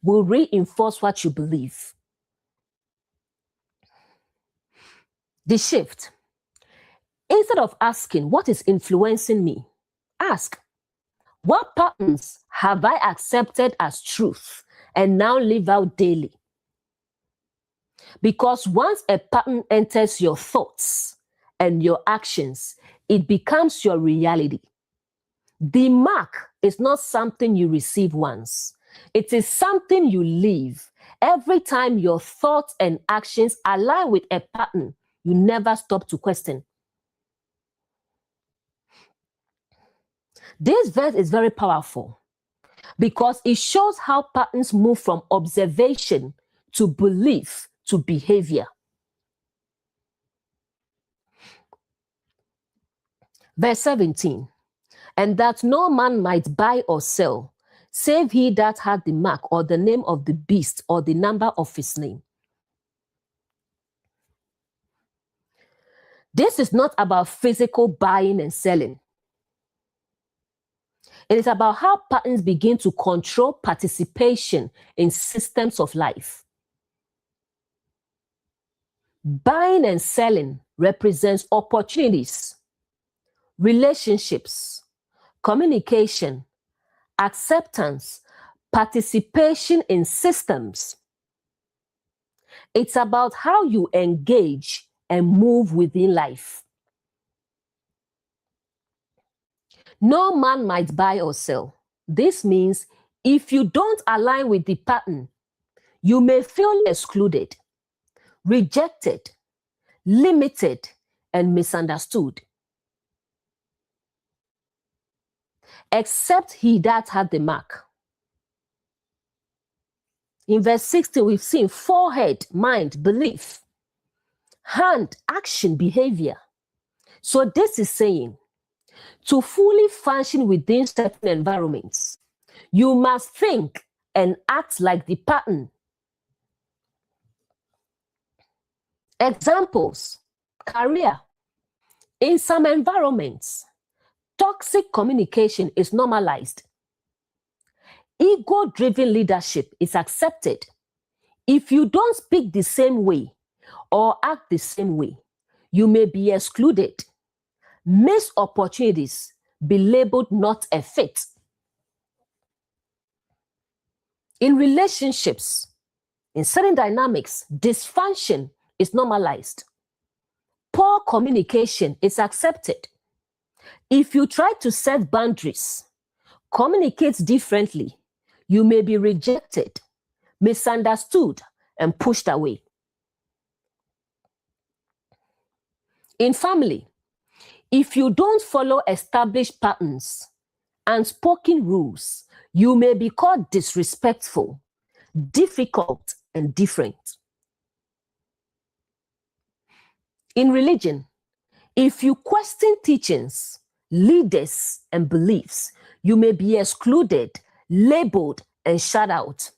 will reinforce what you believe. The shift. Instead of asking, what is influencing me? Ask, what patterns have I accepted as truth and now live out daily? Because once a pattern enters your thoughts and your actions, it becomes your reality. The mark is not something you receive once. It is something you live. Every time your thoughts and actions align with a pattern, you never stop to question. This verse is very powerful because it shows how patterns move from observation to belief to behavior. Verse 17, and that no man might buy or sell, save he that had the mark or the name of the beast or the number of his name. This is not about physical buying and selling. It is about how patterns begin to control participation in systems of life. Buying and selling represents opportunities, relationships, communication, acceptance, participation in systems. It's about how you engage and move within life. No man might buy or sell. This means if you don't align with the pattern, you may feel excluded, rejected, limited, and misunderstood. Except he that had the mark. In verse 16, we've seen forehead, mind, belief, hand, action, behavior. So this is saying, to fully function within certain environments, you must think and act like the pattern. Examples, career. In some environments, toxic communication is normalized. Ego-driven leadership is accepted. If you don't speak the same way or act the same way, you may be excluded, miss opportunities, be labeled not a fit. In relationships, in certain dynamics, dysfunction is normalized. Poor communication is accepted. If you try to set boundaries, communicate differently, you may be rejected, misunderstood, and pushed away. In family, if you don't follow established patterns and spoken rules, you may be called disrespectful, difficult, and different. In religion, if you question teachings, leaders, and beliefs, you may be excluded, labeled, and shut out.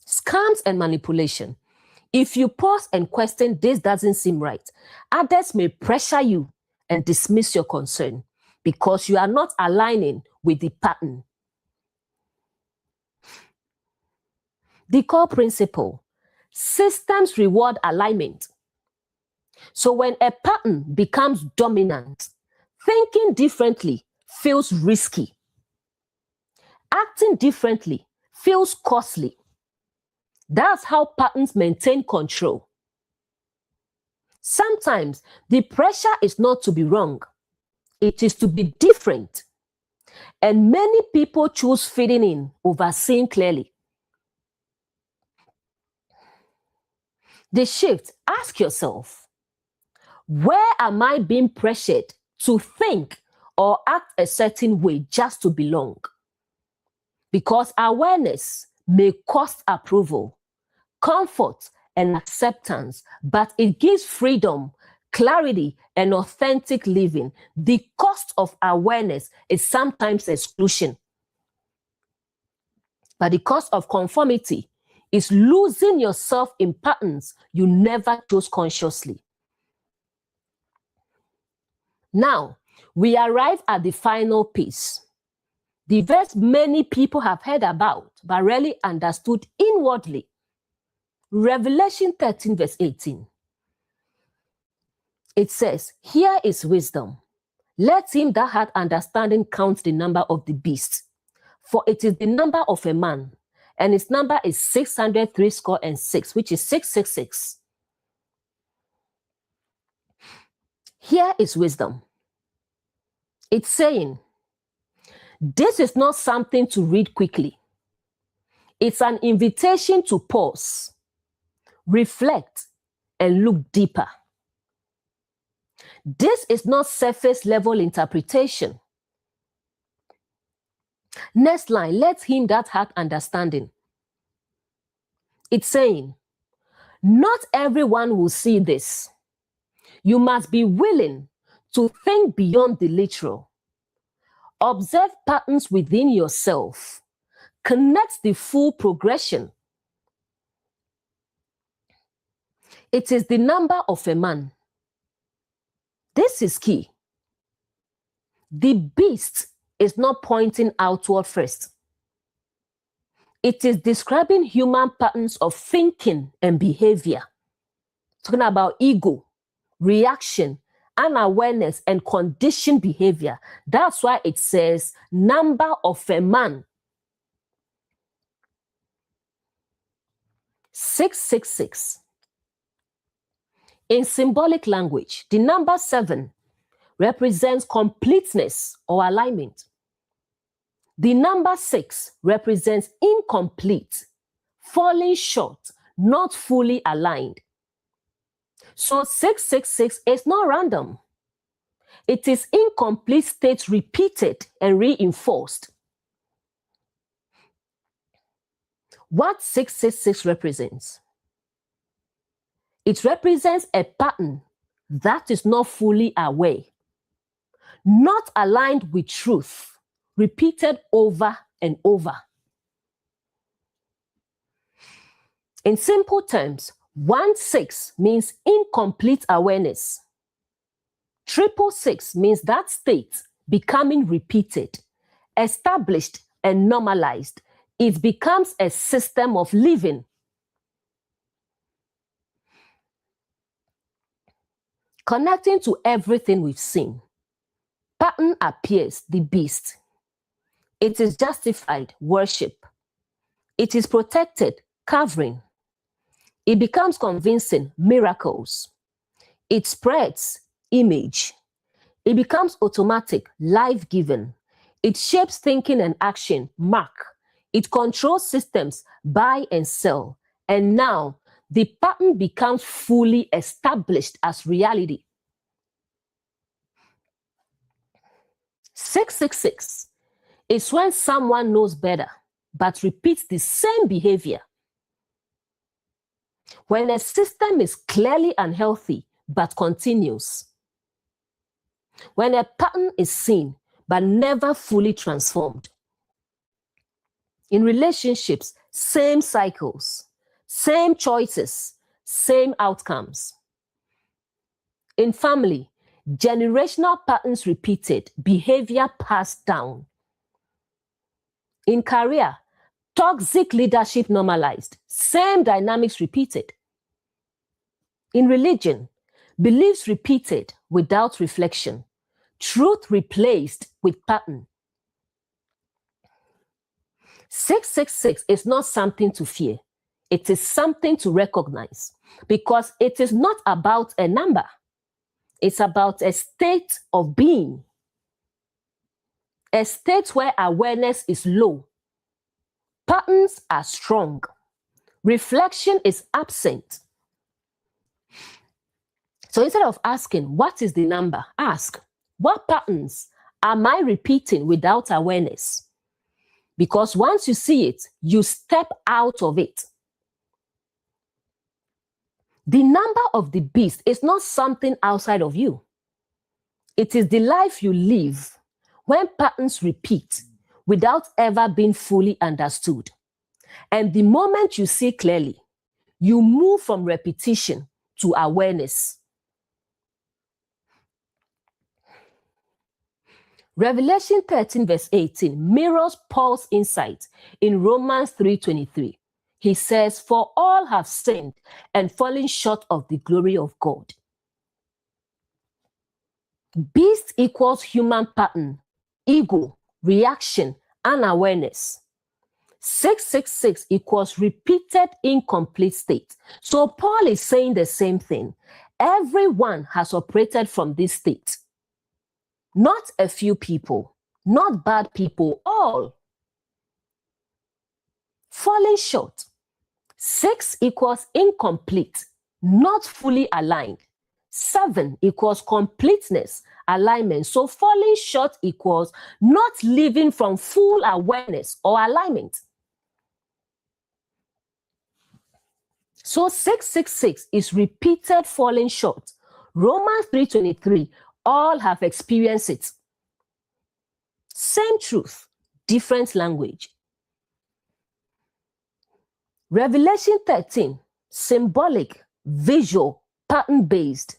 Scams and manipulation. If you pause and question, this doesn't seem right, others may pressure you and dismiss your concern because you are not aligning with the pattern. The core principle, systems reward alignment. So when a pattern becomes dominant, thinking differently feels risky. Acting differently feels costly. That's how patterns maintain control. Sometimes the pressure is not to be wrong. It is to be different. And many people choose fitting in over seeing clearly. The shift, ask yourself, where am I being pressured to think or act a certain way just to belong? Because awareness may cost approval, comfort, and acceptance, but it gives freedom, clarity, and authentic living. The cost of awareness is sometimes exclusion. But the cost of conformity is losing yourself in patterns you never chose consciously. Now, we arrive at the final piece, the verse many people have heard about but rarely understood inwardly. Revelation 13 verse 18. It says, "Here is wisdom. Let him that hath understanding count the number of the beast, for it is the number of a man, and its number is 666, which is 666. Here is wisdom. It's saying, this is not something to read quickly. It's an invitation to pause, reflect, and look deeper. This is not surface level interpretation. Next line, let him that hath understanding. It's saying, not everyone will see this. You must be willing to think beyond the literal. Observe patterns within yourself. Connect the full progression. It is the number of a man. This is key. The beast is not pointing outward first. It is describing human patterns of thinking and behavior. Talking about ego, reaction, unawareness, and conditioned behavior. That's why it says number of a man. 666. In symbolic language, the number 7 represents completeness or alignment. The number 6 represents incomplete, falling short, not fully aligned. So 666 is not random. It is incomplete states repeated and reinforced. What 666 represents? It represents a pattern that is not fully aware, not aligned with truth, repeated over and over. In simple terms, 16 means incomplete awareness. 666 means that state becoming repeated, established, and normalized. It becomes a system of living. Connecting to everything we've seen, pattern appears, the beast. It is justified, worship. It is protected, covering. It becomes convincing, miracles. It spreads, image. It becomes automatic, life-giving. It shapes thinking and action, mark. It controls systems, buy and sell. And now, the pattern becomes fully established as reality. 666 is when someone knows better, but repeats the same behavior. When a system is clearly unhealthy, but continues. When a pattern is seen, but never fully transformed. In relationships, same cycles, same choices, same outcomes. In family, generational patterns repeated, behavior passed down. In career, toxic leadership normalized, same dynamics repeated. In religion, beliefs repeated without reflection, truth replaced with pattern. 666 is not something to fear. It is something to recognize because it is not about a number. It's about a state of being. A state where awareness is low. Patterns are strong. Reflection is absent. So instead of asking, what is the number? Ask, what patterns am I repeating without awareness? Because once you see it, you step out of it. The number of the beast is not something outside of you. It is the life you live when patterns repeat without ever being fully understood. And the moment you see clearly, you move from repetition to awareness. Revelation 13 verse 18 mirrors Paul's insight in Romans 3:23. He says, "For all have sinned and fallen short of the glory of God." Beast equals human pattern, ego, reaction, and awareness. 666 equals repeated incomplete state. So Paul is saying the same thing. Everyone has operated from this state. Not a few people, not bad people, all. Falling short. 6 equals incomplete, not fully aligned. 7 equals completeness, alignment. So falling short equals not living from full awareness or alignment. So 666 is repeated falling short. Romans 3:23, all have experienced it. Same truth, different language. Revelation 13, symbolic, visual, pattern-based.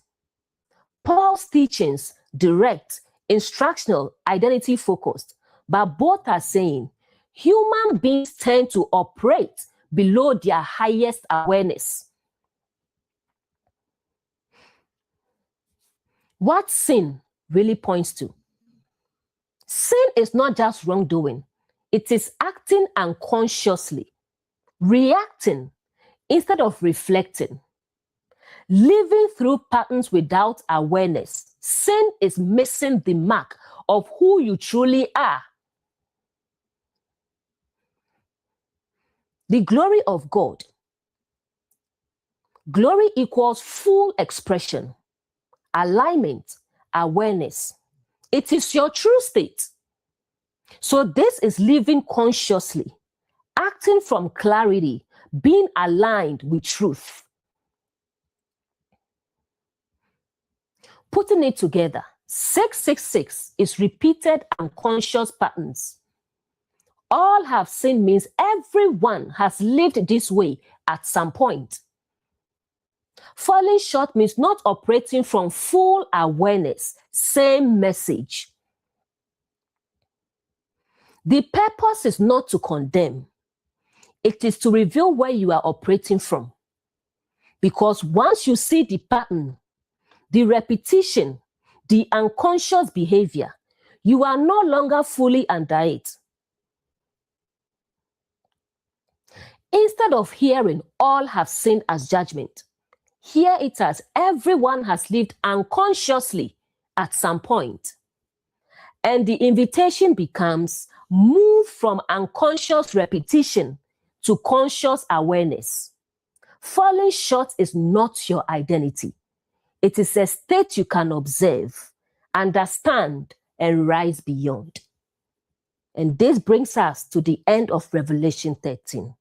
Paul's teachings, direct, instructional, identity-focused. But both are saying human beings tend to operate below their highest awareness. What sin really points to? Sin is not just wrongdoing. It is acting unconsciously, reacting instead of reflecting, living through patterns without awareness. Sin is missing the mark of who you truly are. The glory of God. Glory equals full expression, alignment, awareness. It is your true state. So this is living consciously, acting from clarity, being aligned with truth. Putting it together, 666 is repeated unconscious patterns. All have sinned means everyone has lived this way at some point. Falling short means not operating from full awareness. Same message. The purpose is not to condemn. It is to reveal where you are operating from. Because once you see the pattern, the repetition, the unconscious behavior, you are no longer fully under it. Instead of hearing all have sinned as judgment, hear it as everyone has lived unconsciously at some point. And the invitation becomes move from unconscious repetition to conscious awareness. Falling short is not your identity. It is a state you can observe, understand, and rise beyond. And this brings us to the end of Revelation 13.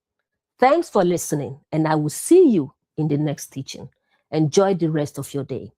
Thanks for listening, and I will see you in the next teaching. Enjoy the rest of your day.